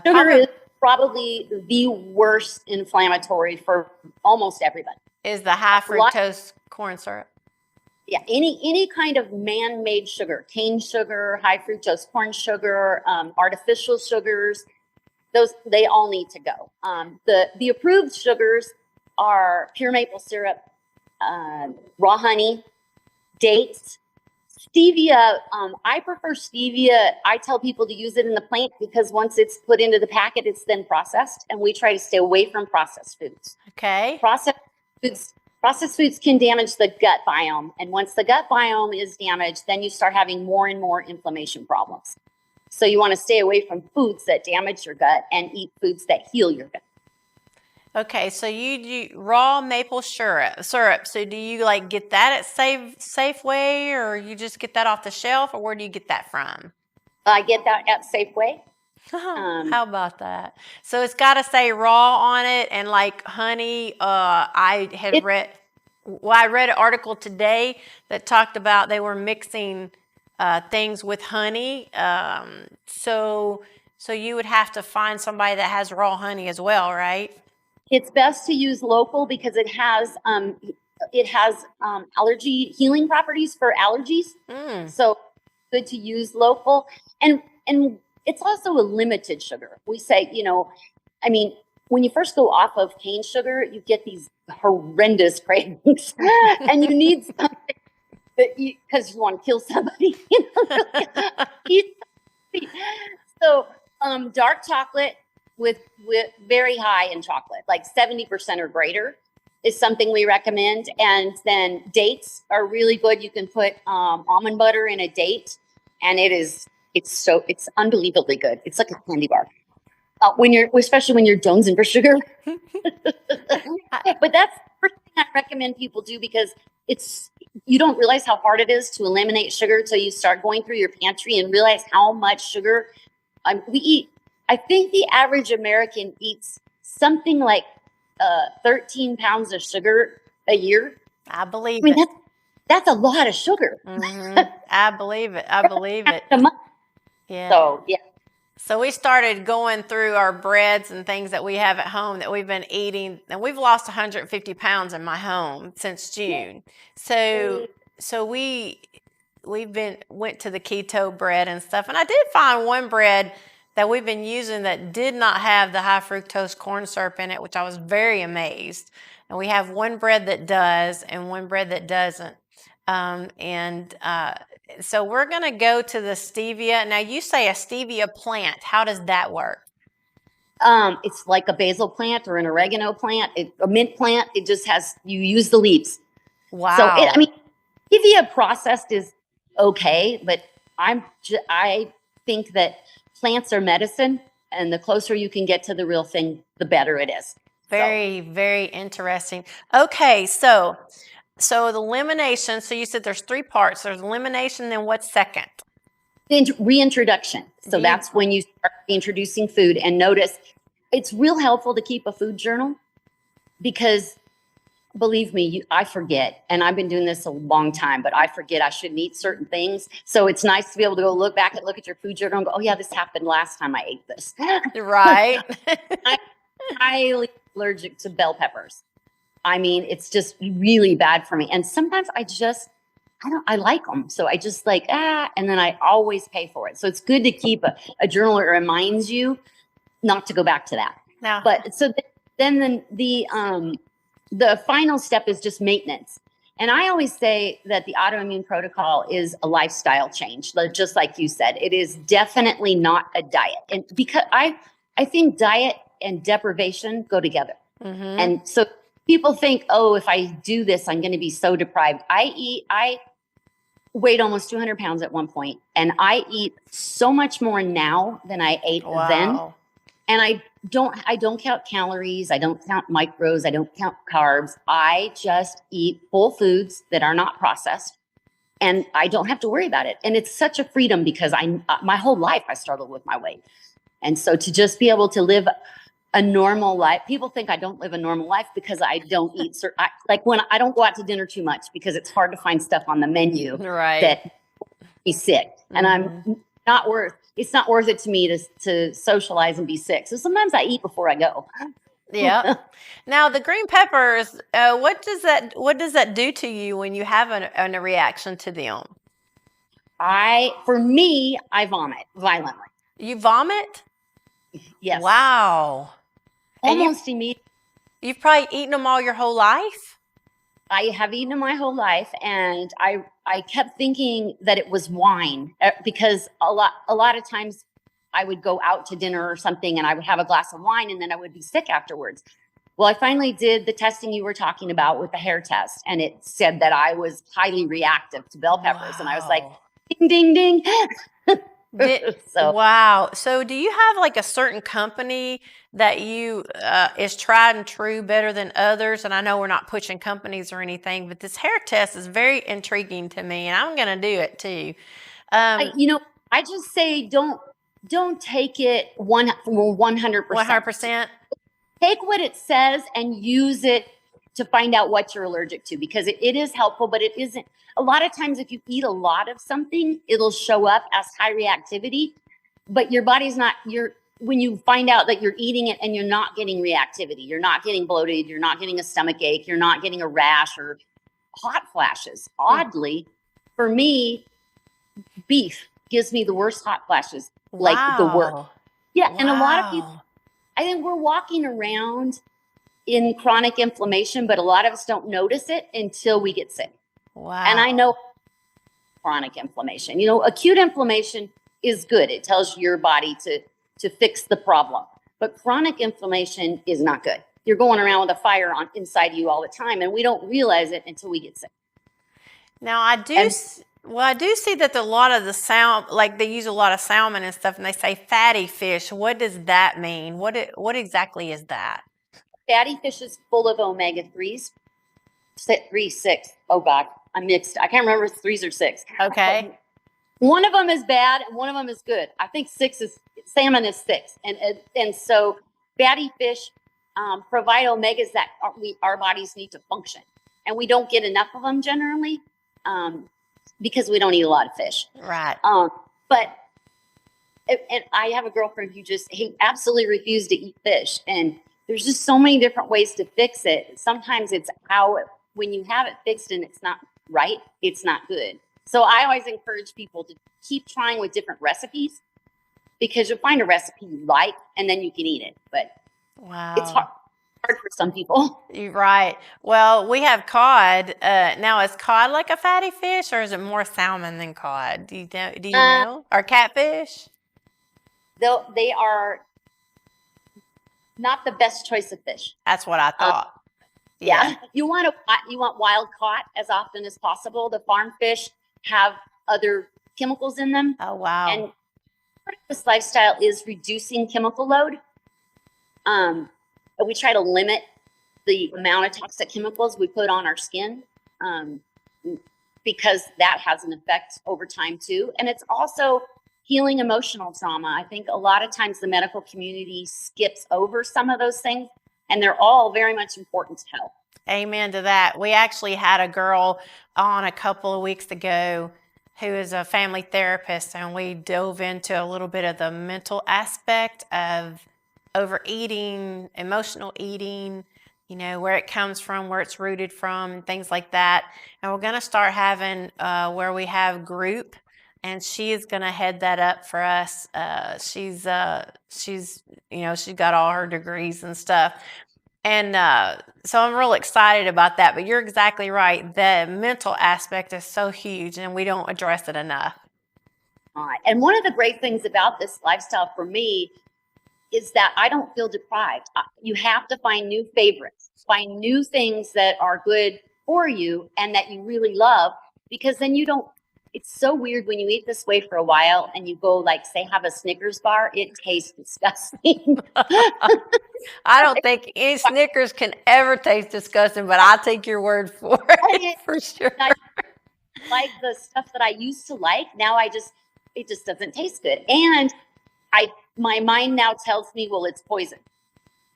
Sugar is probably the worst inflammatory for almost everybody. Is the high fructose corn syrup? Yeah, any kind of man-made sugar, cane sugar, high fructose corn sugar, artificial sugars, they all need to go. The approved sugars are pure maple syrup, raw honey, dates, stevia. I prefer stevia. I tell people to use it in the plant, because once it's put into the packet, it's then processed, and we try to stay away from processed foods. Okay. Processed foods can damage the gut biome, and once the gut biome is damaged, then you start having more and more inflammation problems. So you want to stay away from foods that damage your gut and eat foods that heal your gut. Okay, so you do raw maple syrup. So do you get that at Safeway, or you just get that off the shelf, or where do you get that from? I get that at Safeway. How about that? So it's got to say raw on it, and like honey. I read an article today that talked about they were mixing things with honey. So you would have to find somebody that has raw honey as well, right? It's best to use local, because it has allergy healing properties for allergies. So good to use local. And it's also a limited sugar. We say, I mean, when you first go off of cane sugar, you get these horrendous cravings, and you need something because you want to kill somebody. So, dark chocolate with very high in chocolate, like 70% or greater, is something we recommend. And then dates are really good. You can put almond butter in a date, and it's unbelievably good. It's like a candy bar. Especially when you're jonesing for sugar. But that's the first thing I recommend people do, because you don't realize how hard it is to eliminate sugar until you start going through your pantry and realize how much sugar we eat. I think the average American eats something like 13 pounds of sugar a year. I believe I mean, it. that's a lot of sugar. I believe it. I believe it. Yeah. So, yeah. So we started going through our breads and things that we have at home that we've been eating, and we've lost 150 pounds in my home since June. So we went to the keto bread and stuff, and I did find one bread that we've been using that did not have the high fructose corn syrup in it, which I was very amazed. And we have one bread that does and one bread that doesn't. So we're going to go to the stevia. Now, you say a stevia plant. How does that work? It's like a basil plant or an oregano plant, a mint plant. It just you use the leaves. Wow. So, stevia processed is okay, but I think that plants are medicine, and the closer you can get to the real thing, the better it is. Very, very interesting. Okay, so the elimination, so you said there's 3 parts. There's elimination, then what's second? Reintroduction. So that's when you start introducing food, and notice it's real helpful to keep a food journal, because believe me, I forget, and I've been doing this a long time, but I forget I shouldn't eat certain things. So it's nice to be able to go look at your food journal and go, oh yeah, this happened last time I ate this. Right. I'm highly allergic to bell peppers. I mean, it's just really bad for me. And sometimes I like them. So I just and then I always pay for it. So it's good to keep a journal that reminds you not to go back to that. No. But so then the final step is just maintenance. And I always say that the autoimmune protocol is a lifestyle change, just like you said. It is definitely not a diet. And because I think diet and deprivation go together. Mm-hmm. And so people think, oh, if I do this, I'm going to be so deprived. I weighed almost 200 pounds at one point, and I eat so much more now than I ate then. And I don't count calories. I don't count micros. I don't count carbs. I just eat whole foods that are not processed, and I don't have to worry about it. And it's such a freedom, because my whole life I struggled with my weight. And so to just be able to live a normal life, people think I don't live a normal life because I don't eat when I don't go out to dinner too much, because it's hard to find stuff on the menu that be sick. And it's not worth it to me to socialize and be sick. So sometimes I eat before I go. Yeah. Now the green peppers, what does that do to you when you have a reaction to them? For me, I vomit violently. You vomit? Yes. Wow. Almost immediately. You've probably eaten them all your whole life? I have eaten them my whole life, and I kept thinking that it was wine, because a lot of times I would go out to dinner or something, and I would have a glass of wine, and then I would be sick afterwards. Well, I finally did the testing you were talking about with the hair test, and it said that I was highly reactive to bell peppers. Wow. And I was like, ding, ding, ding. Wow. So do you have like a certain company that you is tried and true, better than others? And I know we're not pushing companies or anything, but this hair test is very intriguing to me, and I'm going to do it too. I just say don't take it 100%. 100%. Take what it says and use it to find out what you're allergic to, because it is helpful, but it isn't. A lot of times if you eat a lot of something, it'll show up as high reactivity, but your body's not, when you find out that you're eating it and you're not getting reactivity, you're not getting bloated, you're not getting a stomach ache, you're not getting a rash or hot flashes. Oddly, for me, beef gives me the worst hot flashes. like the work. Wow. Yeah. And a lot of people, Wow. I think we're walking around in chronic inflammation, but a lot of us don't notice it until we get sick. And I Wow. know chronic inflammation, acute inflammation is good. It tells your body to fix the problem. But chronic inflammation is not good. You're going around with a fire on inside you all the time, and we don't realize it until we get sick. Now I do, I do see that a lot of like they use a lot of salmon and stuff, and they say fatty fish. What does that mean? What exactly is that? Fatty fish is full of omega-3s, 3, 6. Oh God, I'm mixed. I can't remember if it's 3s or 6. Okay. One of them is bad and one of them is good. I think salmon is 6. And so fatty fish provide omegas that our bodies need to function. And we don't get enough of them generally because we don't eat a lot of fish. Right. And I have a girlfriend who he absolutely refused to eat fish. And there's just so many different ways to fix it. Sometimes it's when you have it fixed and it's not right, it's not good. So I always encourage people to keep trying with different recipes because you'll find a recipe you like and then you can eat it. But Wow. it's hard for some people. You're right. Well, we have cod. Now, is cod like a fatty fish, or is it more salmon than cod? Do you know? Or catfish? They are not the best choice of fish. That's what I thought. Yeah. You want wild caught as often as possible. The farm fish have other chemicals in them. Oh, wow. And part of this lifestyle is reducing chemical load. We try to limit the amount of toxic chemicals we put on our skin because that has an effect over time too. And it's also healing emotional trauma. I think a lot of times the medical community skips over some of those things, and they're all very much important to health. Amen to that. We actually had a girl on a couple of weeks ago who is a family therapist, and we dove into a little bit of the mental aspect of overeating, emotional eating, where it comes from, where it's rooted from, and things like that. And we're going to start having where we have group, and she is going to head that up for us. She's got all her degrees and stuff. And so I'm real excited about that. But you're exactly right. The mental aspect is so huge, and we don't address it enough. All right. And one of the great things about this lifestyle for me is that I don't feel deprived. You have to find new favorites, find new things that are good for you and that you really love, because then you don't. It's so weird when you eat this way for a while and you go say have a Snickers bar. It tastes disgusting. I don't think any Snickers can ever taste disgusting, but I'll take your word for it for sure. I like the stuff that I used to like. Now it just doesn't taste good. And my mind now tells me, well, it's poison.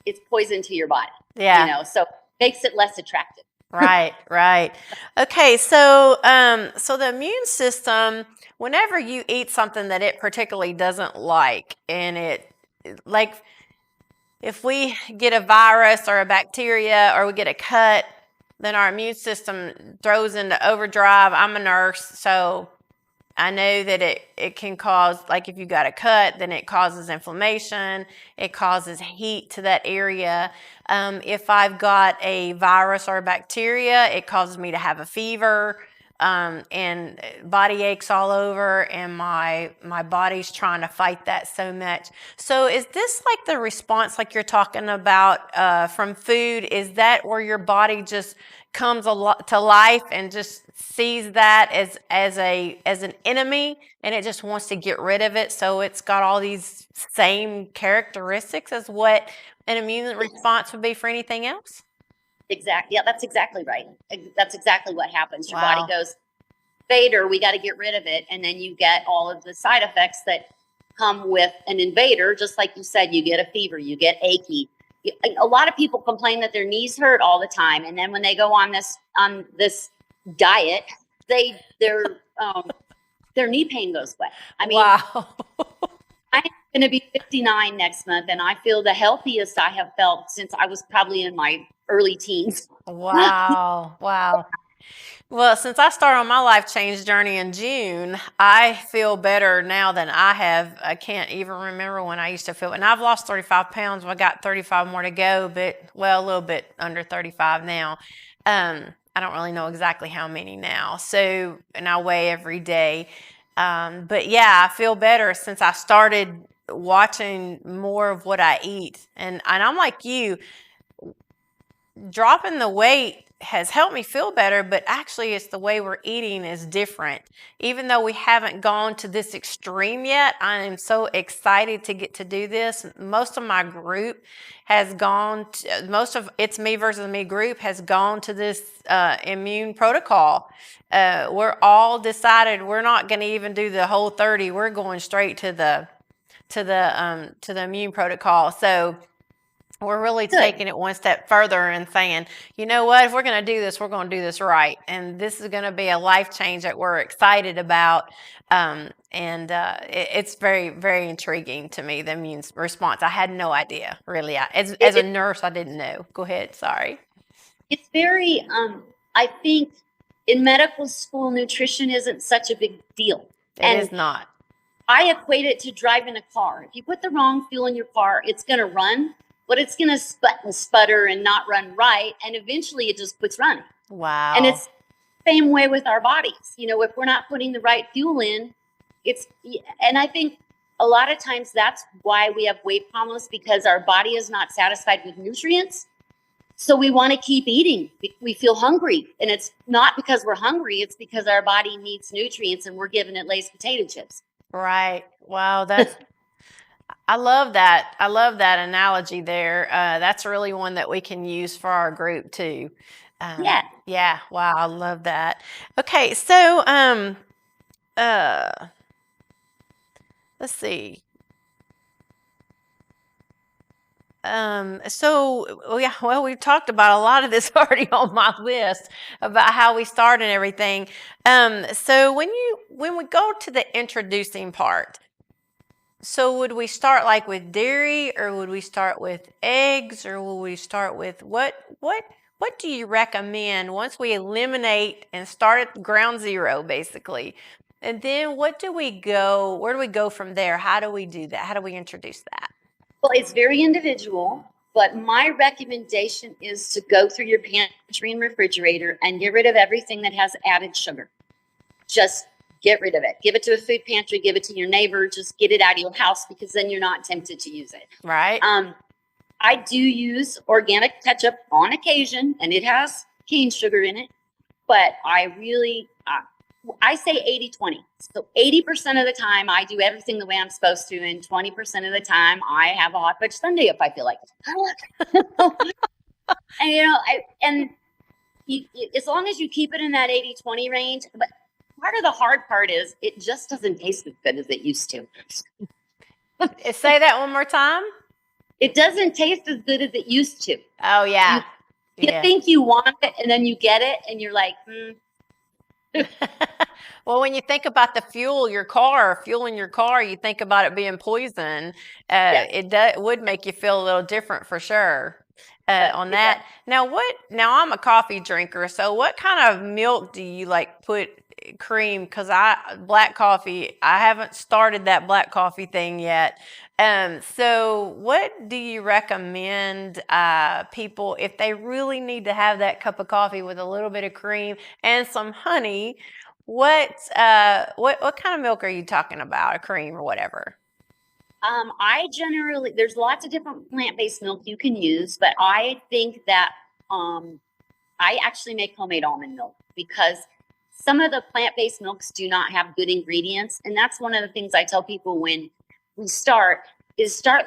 It's poison to your body. Yeah. So it makes it less attractive. Right. Okay, so the immune system, whenever you eat something that it particularly doesn't like, and if we get a virus or a bacteria or we get a cut, then our immune system throws into overdrive. I'm a nurse, so I know that it can cause, if you got a cut, then it causes inflammation. It causes heat to that area. If I've got a virus or a bacteria, it causes me to have a fever and body aches all over, and my body's trying to fight that so much. So is this like the response like you're talking about from food? Is that where your body just comes to life and just sees that as an enemy, and it just wants to get rid of it? So it's got all these same characteristics as what an immune response would be for anything else? Exactly. Yeah, that's exactly right. That's exactly what happens. Your Wow. body goes, invader, we got to get rid of it. And then you get all of the side effects that come with an invader. Just like you said, you get a fever, you get achy. A lot of people complain that their knees hurt all the time. And then when they go on this diet, their knee pain goes away. I mean, wow. I'm going to be 59 next month, and I feel the healthiest I have felt since I was probably in my early teens. Wow. Well, since I started on my life change journey in June, I feel better now than I have. I can't even remember when I used to feel, and I've lost 35 pounds. Well, I got 35 more to go, but well, a little bit under 35 now. I don't really know exactly how many now. So, and I weigh every day. But yeah, I feel better since I started watching more of what I eat. And I'm like you, dropping the weight has helped me feel better, but actually it's the way we're eating is different. Even though we haven't gone to this extreme yet, I am so excited to get to do this. Most of my group has gone to, most of It's Me versus Me group has gone to this immune protocol. We're all decided we're not going to even do the whole 30. We're going straight to the immune protocol. So we're really Good. taking it one step further and saying, you know what, if we're going to do this, we're going to do this right. And this is going to be a life change that we're excited about. It's very, very intriguing to me, the immune response. I had no idea, really. As a nurse, I didn't know. Go ahead. Sorry. It's very, I think in medical school, nutrition isn't such a big deal. It is not. I equate it to driving a car. If you put the wrong fuel in your car, it's going to run, but it's going to sputter and not run right. And eventually it just quits running. Wow. And it's the same way with our bodies. You know, if we're not putting the right fuel in, and I think a lot of times that's why we have weight problems, because our body is not satisfied with nutrients. So we want to keep eating. We feel hungry. And it's not because we're hungry. It's because our body needs nutrients and we're giving it Lay's potato chips. Right. Wow. I love that. I love that analogy there. That's really one that we can use for our group too. Yeah. Yeah. Wow. I love that. Okay. So, let's see. Well, we've talked about a lot of this already on my list about how we start and everything. So when we go to the introducing part, so would we start like with dairy, or would we start with eggs, or will we start with what do you recommend once we eliminate and start at ground zero basically? And then where do we go from there? How do we do that? How do we introduce that? Well, it's very individual, but my recommendation is to go through your pantry and refrigerator and get rid of everything that has added sugar. Just get rid of it. Give it to a food pantry, give it to your neighbor, just get it out of your house, because then you're not tempted to use it. Right. I do use organic ketchup on occasion, and it has cane sugar in it, but I really, I say 80-20. So 80% of the time I do everything the way I'm supposed to, and 20% of the time I have a hot fudge sundae if I feel like it. And as long as you keep it in that 80-20 range, but part of the hard part is it just doesn't taste as good as it used to. Say that one more time. It doesn't taste as good as it used to. Oh yeah. You think you want it, and then you get it and you're like, Well, when you think about the fuel in your car, you think about it being poison. It would make you feel a little different for sure. On that. Now I'm a coffee drinker. So what kind of milk do you like put cream? Cause black coffee, I haven't started that black coffee thing yet. So what do you recommend, people, if they really need to have that cup of coffee with a little bit of cream and some honey, what kind of milk are you talking about? A cream or whatever? there's lots of different plant-based milk you can use, but I think that I actually make homemade almond milk, because some of the plant-based milks do not have good ingredients. And that's one of the things I tell people when we start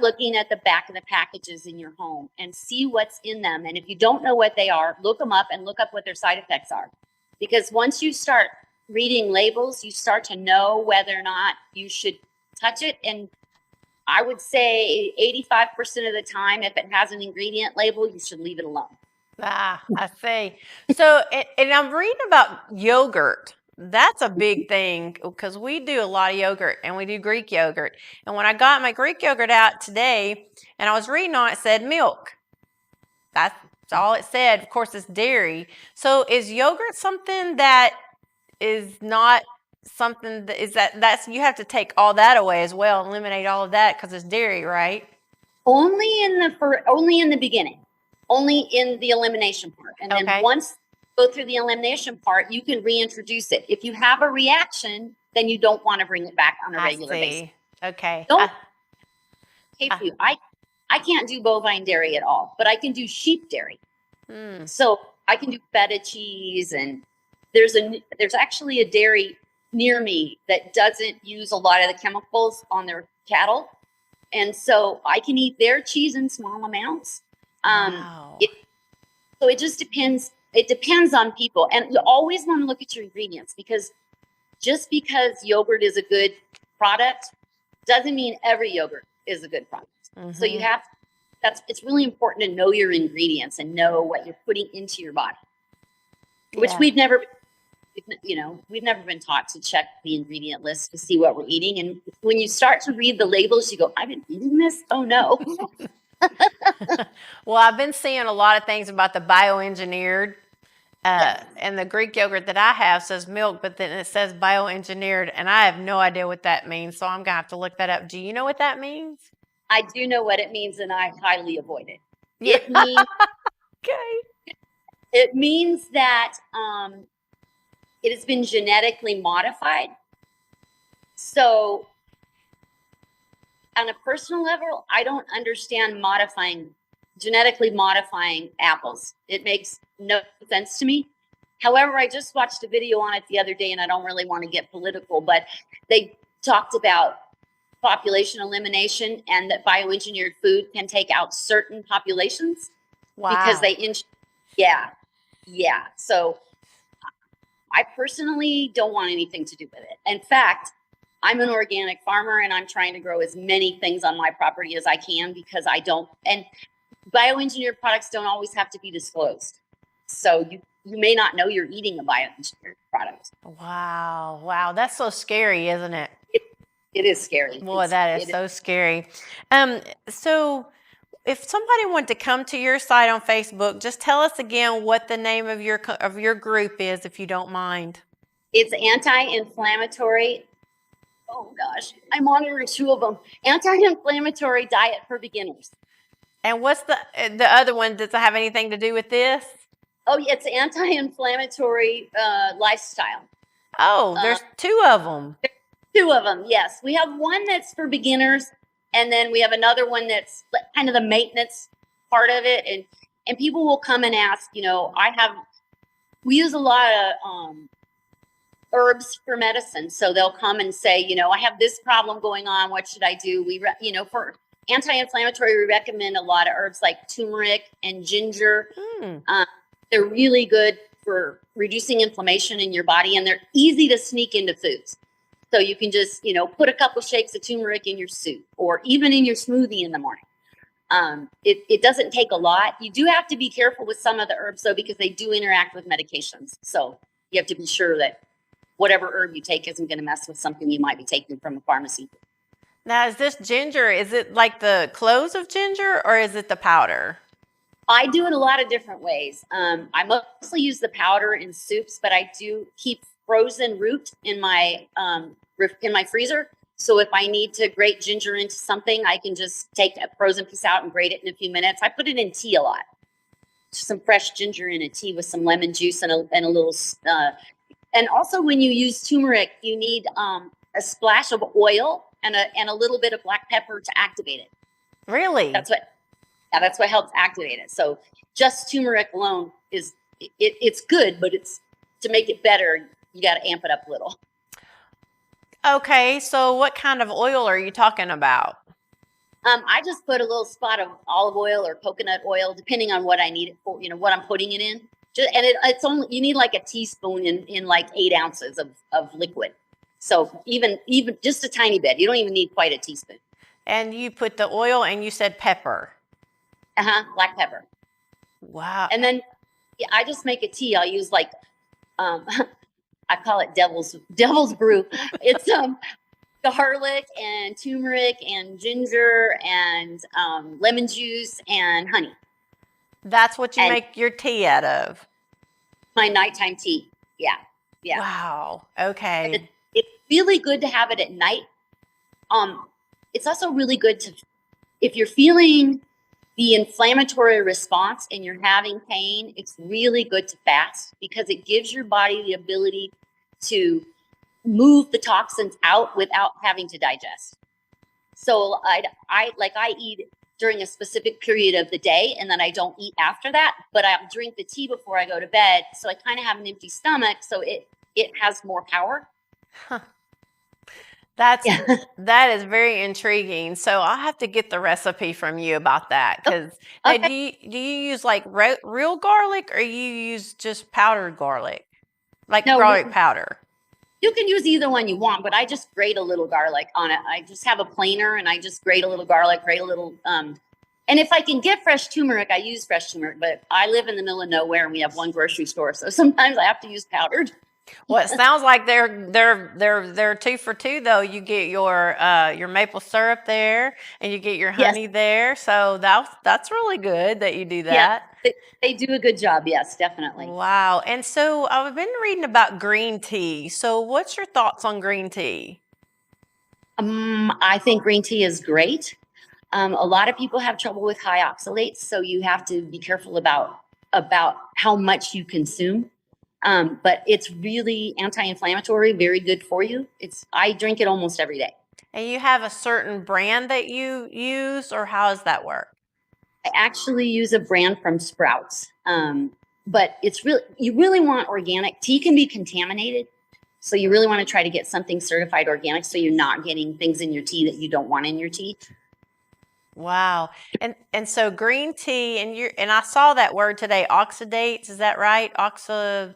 looking at the back of the packages in your home and see what's in them. And if you don't know what they are, look them up and look up what their side effects are. Because once you start reading labels, you start to know whether or not you should touch it. And I would say 85% of the time, if it has an ingredient label, you should leave it alone. I see. So, and I'm reading about yogurt. That's a big thing, because we do a lot of yogurt, and we do Greek yogurt. And when I got my Greek yogurt out today and I was reading on it, said milk. That's all it said. Of course, it's dairy. So is yogurt something that is not something that is that's you have to take all that away as well, eliminate all of that because it's dairy, right? Only in the beginning, only in the elimination part. And then Okay. once you go through the elimination part, you can reintroduce it. If you have a reaction, then you don't want to bring it back on a regular basis. Okay. Don't for you. I can't do bovine dairy at all, but I can do sheep dairy. So I can do feta cheese, and there's actually a dairy near me that doesn't use a lot of the chemicals on their cattle. And so I can eat their cheese in small amounts. Wow. So it just depends. It depends on people. And you always want to look at your ingredients, because just because yogurt is a good product doesn't mean every yogurt is a good product. So you have, it's really important to know your ingredients and know what you're putting into your body, which we've never been taught to check the ingredient list to see what we're eating. And when you start to read the labels, you go, I've been eating this? Oh no. Well, I've been seeing a lot of things about the bioengineered, and the Greek yogurt that I have says milk, but then it says bioengineered, and I have no idea what that means. So I'm going to have to look that up. Do you know what that means? I do know what it means, and I highly avoid it. Yeah. It means, okay. It means that it has been genetically modified. So on a personal level, I don't understand genetically modifying apples. It makes no sense to me. However, I just watched a video on it the other day, and I don't really want to get political, but they talked about population elimination and that bioengineered food can take out certain populations. Wow. Because So I personally don't want anything to do with it. In fact, I'm an organic farmer, and I'm trying to grow as many things on my property as I can, because and bioengineered products don't always have to be disclosed. So you may not know you're eating a bioengineered product. Wow. That's so scary, isn't it? It is scary. Boy, that is so scary. So if somebody wanted to come to your site on Facebook, just tell us again what the name of your group is, if you don't mind. It's Anti-Inflammatory. Oh gosh, I'm monitoring 2 of them. Anti-Inflammatory Diet for Beginners. And what's the other one? Does it have anything to do with this? Oh, yeah, it's Anti-Inflammatory Lifestyle. Oh, there's 2 of them. 2 of them, yes. We have one that's for beginners, and then we have another one that's kind of the maintenance part of it. And people will come and ask, we use a lot of herbs for medicine. So they'll come and say, I have this problem going on. What should I do? For anti-inflammatory, we recommend a lot of herbs like turmeric and ginger. They're really good for reducing inflammation in your body, and they're easy to sneak into foods. So you can just, put a couple shakes of turmeric in your soup, or even in your smoothie in the morning. It doesn't take a lot. You do have to be careful with some of the herbs, though, because they do interact with medications. So you have to be sure that whatever herb you take isn't going to mess with something you might be taking from a pharmacy. Now, is this ginger, is it like the cloves of ginger, or is it the powder? I do it a lot of different ways. I mostly use the powder in soups, but I do keep frozen root in my freezer. So if I need to grate ginger into something, I can just take a frozen piece out and grate it in a few minutes. I put it in tea a lot. Just some fresh ginger in a tea with some lemon juice and a little. And also, when you use turmeric, you need a splash of oil and a little bit of black pepper to activate it. Really? That's what helps activate it. So just turmeric alone it's good, but it's to make it better, you got to amp it up a little. Okay, so what kind of oil are you talking about? I just put a little spot of olive oil or coconut oil, depending on what I need it for, what I'm putting it in. It's only, you need like a teaspoon in like 8 ounces of liquid. So even just a tiny bit. You don't even need quite a teaspoon. And you put the oil, and you said pepper. Black pepper. Wow. And then I just make a tea. I'll use like, I call it devil's brew. It's garlic and turmeric and ginger and lemon juice and honey. That's what you And make your tea out of. my nighttime tea. Yeah. Yeah. Wow. And Okay. it's really good to have it at night. It's also really good to, if you're feeling the inflammatory response and you're having pain, it's really good to fast because it gives your body the ability to move the toxins out without having to digest. So I eat during a specific period of the day and then I don't eat after that, but I'll drink the tea before I go to bed. So I kind of have an empty stomach. So it has more power. That's Yeah. that is very intriguing. So I'll have to get the recipe from you about that. Because now, Okay. do you use like real garlic, or you use just powdered garlic, like No, garlic powder? you can use either one you want, but I just grate a little garlic on it. I just have a planer and I just grate a little garlic, grate a little, and if I can get fresh turmeric, I use fresh turmeric, but I live in the middle of nowhere and we have one grocery store. So sometimes I have to use powdered. Well, it sounds like they're two for two though. You get your maple syrup there, and you get your Yes. honey there. So that's really good that you do Yeah. that. They do a good job. Yes, definitely. Wow. And so I've been reading about green tea. So what's your thoughts on green tea? I think green tea is great. A lot of people have trouble with high oxalates, so you have to be careful about how much you consume. But it's really anti-inflammatory, very good for you. I drink it almost every day. And you have a certain brand that you use, or how does that work? I actually use a brand from Sprouts, but you really want organic. Tea can be contaminated, so you really want to try to get something certified organic, so you're not getting things in your tea that you don't want in your tea. Wow. And so green tea, and I saw that word today, oxidates, is that right? Oxalates.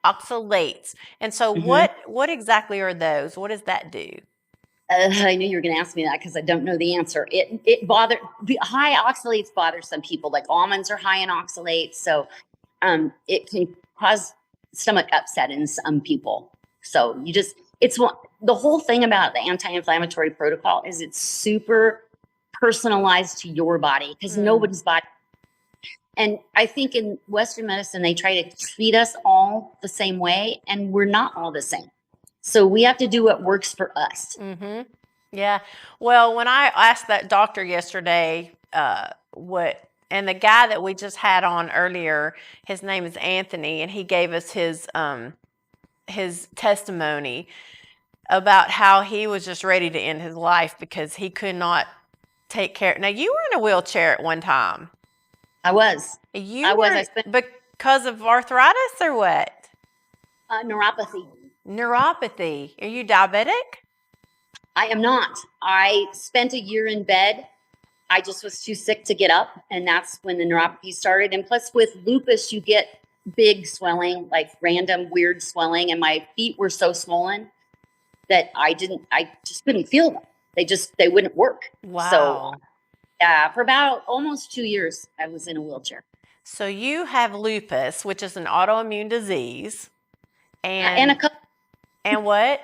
Oxalates. And so Mhm. what exactly are those? What does that do? I knew you were going to ask me that because I don't know the answer. High oxalates bother some people. Like almonds are high in oxalates, so it can cause stomach upset in some people. So the whole thing about the anti-inflammatory protocol is it's super personalized to your body because nobody's body. And I think in Western medicine they try to treat us all the same way, and we're not all the same. So we have to do what works for us. Mm-hmm. Yeah. Well, when I asked that doctor yesterday, and the guy that we just had on earlier, his name is Anthony, and he gave us his testimony about how he was just ready to end his life because he could not take care. Now, you were in a wheelchair at one time. I was. I spent because of arthritis or what? Neuropathy. Neuropathy. Are you diabetic? I am not. I spent a year in bed. I just was too sick to get up, and that's when the neuropathy started. And plus, with lupus, you get big swelling, like random weird swelling, and my feet were so swollen that I just couldn't feel them. They wouldn't work. Wow. So, yeah, for about almost 2 years, I was in a wheelchair. So you have lupus, which is an autoimmune disease, And what?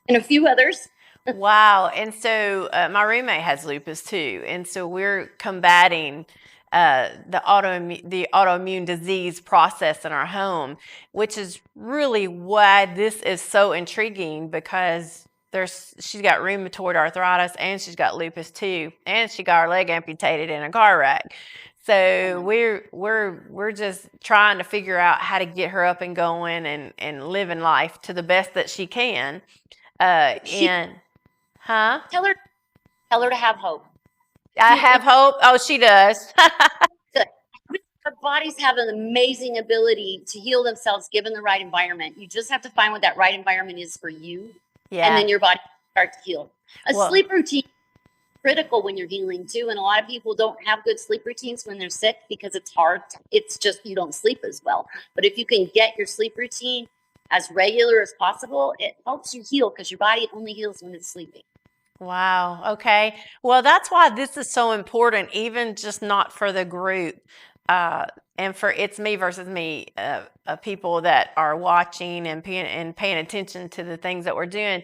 And a few others. Wow. And so my roommate has lupus too. And so we're combating the autoimmune disease process in our home, which is really why this is so intriguing because she's got rheumatoid arthritis and she's got lupus too, and she got her leg amputated in a car wreck. So we're just trying to figure out how to get her up and going and living life to the best that she can. Tell her to have hope. I have hope. Oh, she does. Our bodies have an amazing ability to heal themselves given the right environment. You just have to find what that right environment is for you. Yeah. And then your body starts to heal. Sleep routine is critical when you're healing too. And a lot of people don't have good sleep routines when they're sick because it's hard. It's just you don't sleep as well. But if you can get your sleep routine as regular as possible, it helps you heal because your body only heals when it's sleeping. Wow. Okay. Well, that's why this is so important, even just not for the group. And for It's Me Versus Me, people that are watching and paying attention to the things that we're doing.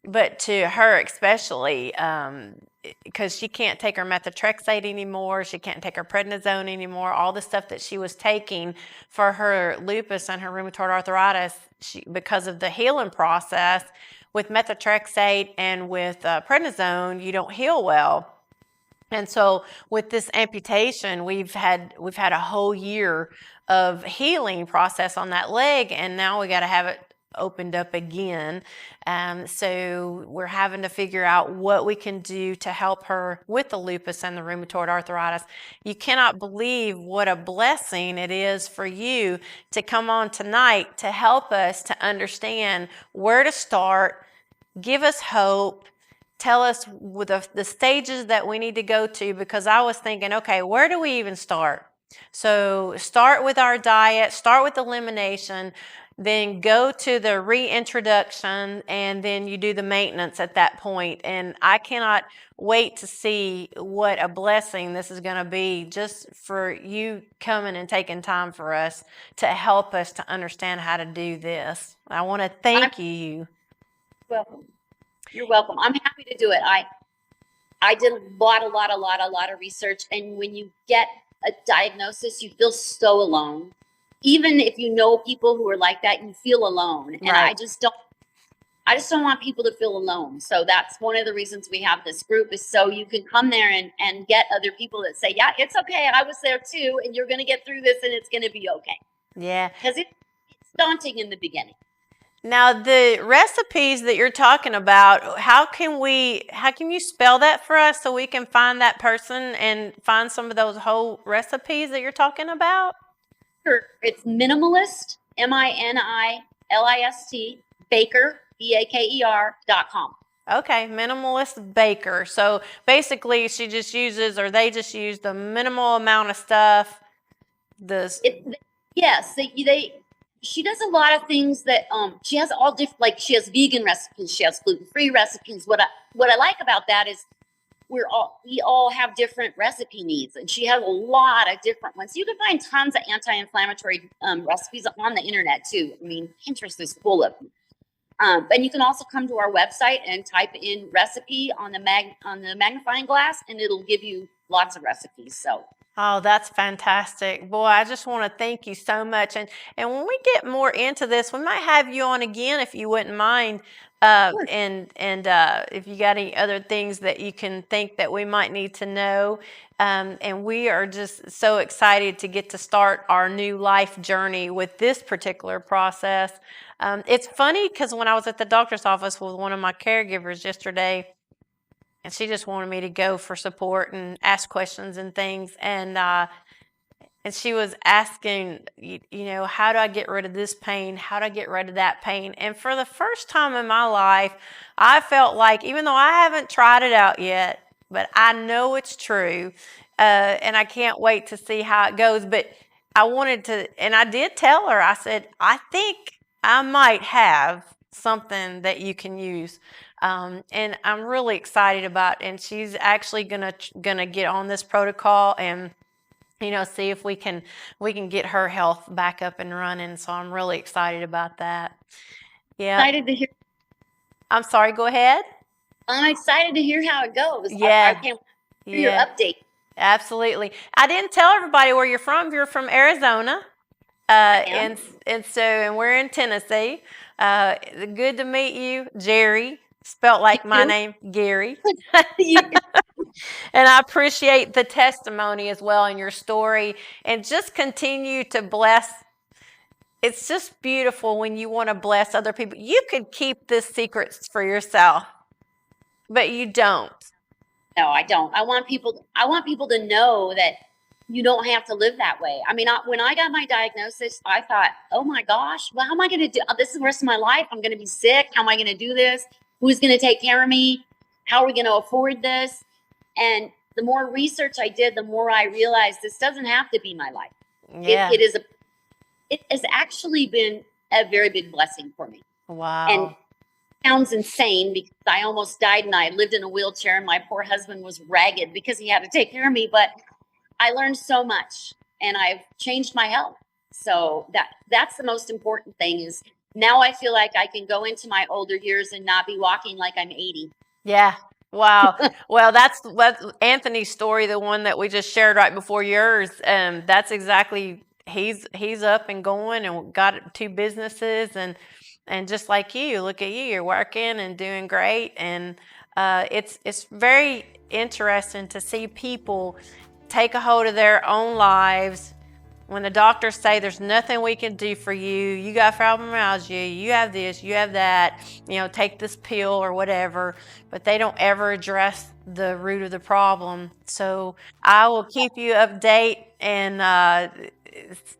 but to her especially, because she can't take her methotrexate anymore, she can't take her prednisone anymore, all the stuff that she was taking for her lupus and her rheumatoid arthritis, because of the healing process with methotrexate and with prednisone, you don't heal well. And so with this amputation, we've had a whole year of healing process on that leg, and now we got to have it opened up again. So we're having to figure out what we can do to help her with the lupus and the rheumatoid arthritis. You cannot believe what a blessing it is for you to come on tonight to help us to understand where to start, give us hope, tell us with the stages that we need to go to, because I was thinking, okay, where do we even start? So start with our diet, start with elimination, then go to the reintroduction, and then you do the maintenance at that point. And I cannot wait to see what a blessing this is going to be, just for you coming and taking time for us to help us to understand how to do this. I want to thank you. Welcome. You're welcome. I'm happy to do it. I did a lot of research, and when you get a diagnosis, you feel so alone. Even if you know people who are like that, you feel alone. And Right. I just don't want people to feel alone. So that's one of the reasons we have this group, is so you can come there and get other people that say, yeah, it's okay, I was there too, and you're going to get through this, and it's going to be okay. Yeah. Because it's daunting in the beginning. Now, the recipes that you're talking about, how can you spell that for us so we can find that person and find some of those whole recipes that you're talking about? Sure. It's minimalist, MINILIST, Baker, BAKER.com. Okay, minimalist baker. So basically, she just uses, or they just use the minimal amount of stuff. Yes, she does a lot of things that she has all different, like she has vegan recipes, she has gluten-free recipes. What I like about that is we all have different recipe needs, and she has a lot of different ones. You can find tons of anti-inflammatory recipes on the internet too. I mean, Pinterest is full of them. And you can also come to our website and type in recipe on the magnifying glass, and it'll give you lots of recipes. So. Oh, that's fantastic. Boy, I just want to thank you so much. And when we get more into this, we might have you on again if you wouldn't mind. Sure. And if you got any other things that you can think that we might need to know. And we are just so excited to get to start our new life journey with this particular process. It's funny because when I was at the doctor's office with one of my caregivers yesterday, and she just wanted me to go for support and ask questions and things. And she was asking, how do I get rid of this pain? How do I get rid of that pain? And for the first time in my life, I felt like, even though I haven't tried it out yet, but I know it's true, and I can't wait to see how it goes. But I wanted to, and I did tell her, I said, I think I might have something that you can use. And I'm really excited about, and she's actually gonna get on this protocol and see if we can get her health back up and running. So I'm really excited about that. Yeah. Excited to hear. I'm sorry. Go ahead. I'm excited to hear how it goes. Yeah. I can't hear your update. Absolutely. I didn't tell everybody where you're from. You're from Arizona. And we're in Tennessee. Good to meet you, Jerry. Spelt like my name, Gary. And I appreciate the testimony as well in your story, and just continue to bless. It's just beautiful when you want to bless other people. You could keep this secrets for yourself, but you don't. No, I don't. I want people to know that you don't have to live that way. I mean, when I got my diagnosis, I thought, oh my gosh, well, how am I going to do this? Is the rest of my life. I'm going to be sick. How am I going to do this? Who's going to take care of me? How are we going to afford this? And the more research I did, the more I realized this doesn't have to be my life. Yeah. It has actually been a very big blessing for me. Wow. And it sounds insane because I almost died and I lived in a wheelchair, and my poor husband was ragged because he had to take care of me. But I learned so much, and I've changed my health. So that's the most important thing, is now I feel like I can go into my older years and not be walking like I'm 80. Yeah. Wow. Well, that's Anthony's story, the one that we just shared right before yours. That's exactly, he's up and going and got 2 businesses, and just like you, look at you, you're working and doing great. And it's very interesting to see people take a hold of their own lives. When the doctors say there's nothing we can do for you, you got fibromyalgia, you have this, you have that, take this pill or whatever, but they don't ever address the root of the problem. So I will keep you update, and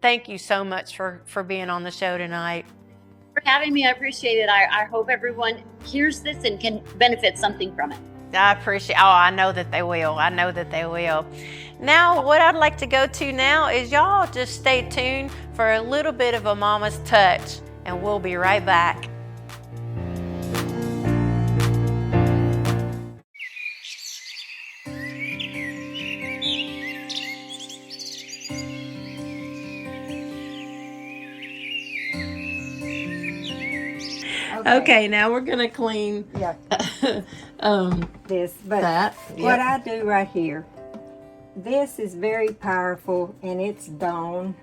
thank you so much for being on the show tonight. For having me, I appreciate it. I hope everyone hears this and can benefit something from it. I appreciate. Oh, I know that they will. I know that they will. Now, what I'd like to go to now is y'all just stay tuned for a little bit of a Mama's Touch, and we'll be right back. Okay, now we're gonna clean this, but that. what I do right here, this is very powerful, and it's Dawn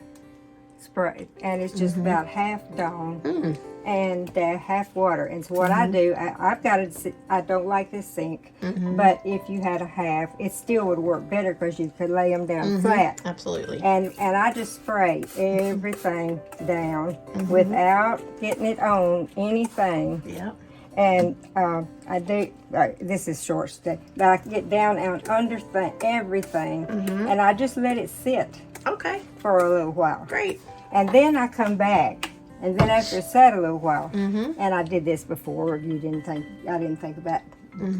spray, and it's just about half Dawn and half water. And so what I do, I've got it. I don't like this sink, but if you had a half, it still would work better because you could lay them down flat. Absolutely. And I just spray everything down without getting it on anything. Yep. And I do, this is short stick, but I get down and under everything, and I just let it sit Okay. for a little while. Great. And then I come back, and then after it sat a little while, and I did this before, I didn't think about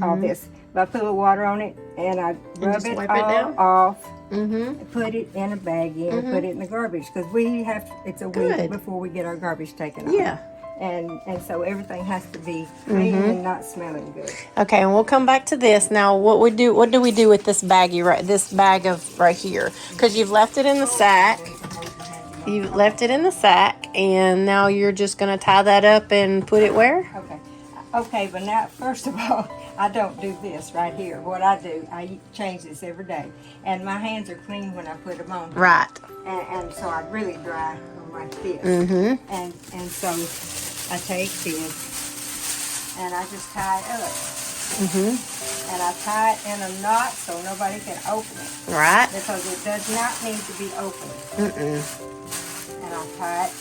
all this, but I put a little water on it, and I rub it all off, put it in a baggie, and put it in the garbage, because it's a week before we get our garbage taken off. Yeah. And so everything has to be clean and not smelling good. Okay, and we'll come back to this. Now, what do we do with this baggie, this bag of right here? Because you've left it in the sack. You've left it in the sack, and now you're just going to tie that up and put it where? Okay, but now, first of all, I don't do this right here. What I do, I change this every day. And my hands are clean when I put them on. Right. And so I really dry them like this. And so I take this, and I just tie it up. And I tie it in a knot so nobody can open it. Right. Because it does not need to be opened. And I'll tie it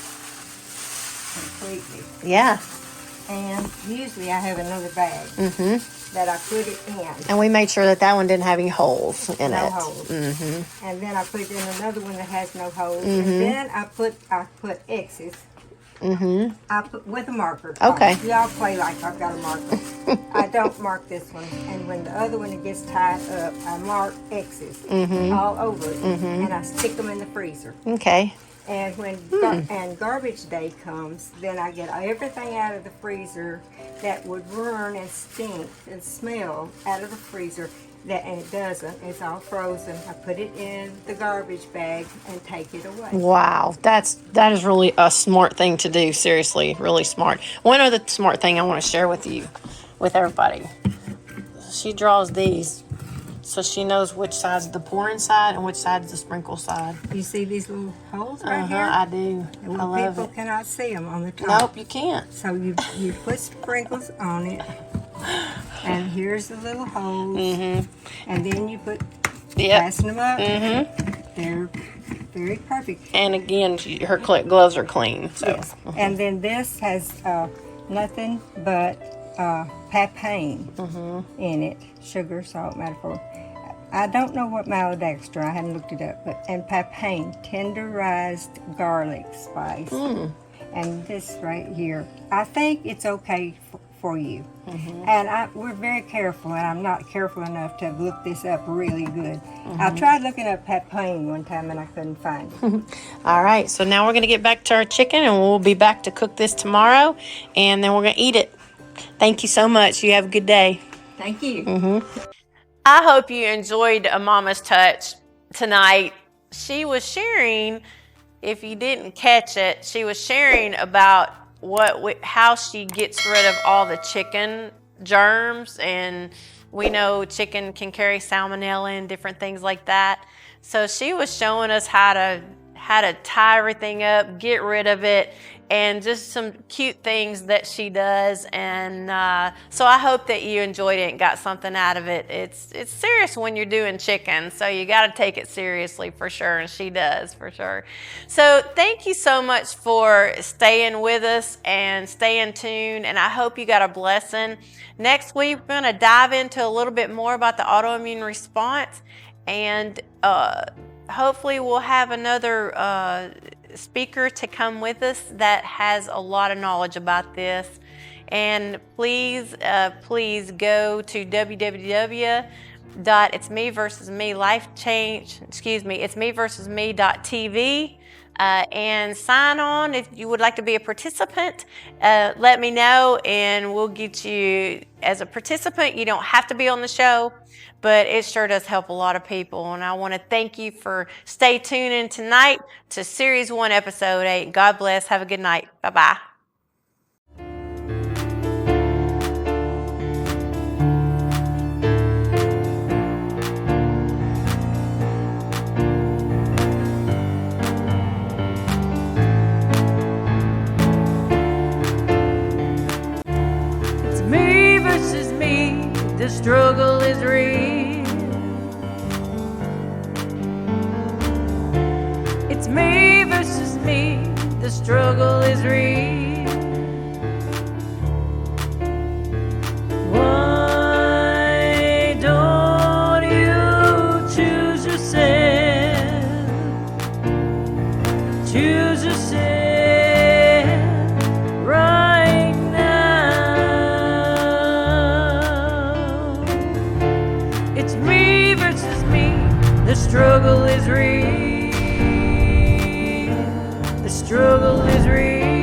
completely. Yeah. And usually I have another bag that I put it in. And we made sure that one didn't have any holes in it. No holes. And then I put it in another one that has no holes. And then I put X's. I put with a marker. Okay. Y'all play like I've got a marker. I don't mark this one. And when the other one gets tied up, I mark X's all over it. And I stick them in the freezer. Okay. And when garbage day comes, then I get everything out of the freezer that would burn and stink and smell out of the freezer. And it doesn't. It's all frozen. I put it in the garbage bag and take it away. Wow, that is really a smart thing to do. Seriously, really smart. One other smart thing I want to share with everybody. She draws these, so she knows which side's the pouring side and which side's the sprinkle side. You see these little holes right here? I do. I love people it. Cannot see them on the top. Nope, you can't. So you put sprinkles on it, and here's the little holes, and then you put fasten them up. They're very perfect. And again, her gloves are clean. So. Yes. And then this has nothing but papain in it, sugar, salt, metaphor. I don't know what maltodextrin, I haven't looked it up, and papain, tenderized garlic spice. And this right here, I think it's okay for you. And we're very careful, and I'm not careful enough to have looked this up really good. I tried looking up papain one time, and I couldn't find it. All right, so now we're going to get back to our chicken, and we'll be back to cook this tomorrow, and then we're going to eat it. Thank you so much. You have a good day. Thank you. I hope you enjoyed a Mama's Touch tonight. She was sharing, if you didn't catch it, she was sharing about how she gets rid of all the chicken germs, and we know chicken can carry salmonella and different things like that. So she was showing us how to tie everything up, get rid of it, and just some cute things that she does. And so I hope that you enjoyed it and got something out of it. It's serious when you're doing chicken, so you got to take it seriously for sure, and she does for sure. So thank you so much for staying with us and staying tuned, and I hope you got a blessing. Next week, we're going to dive into a little bit more about the autoimmune response, and hopefully we'll have another speaker to come with us that has a lot of knowledge about this. And please go to www.itsmeversusmelifechange.tv and sign on if you would like to be a participant. Let me know, and we'll get you as a participant. You don't have to be on the show, but it sure does help a lot of people. And I want to thank you for stay tuned in tonight to Series 1, Episode 8. God bless. Have a good night. Bye-bye. It's me versus me. The struggle is real. It's me versus me. The struggle is real. Why don't you choose yourself? Choose yourself right now. It's me versus me. The struggle is real. The struggle is real.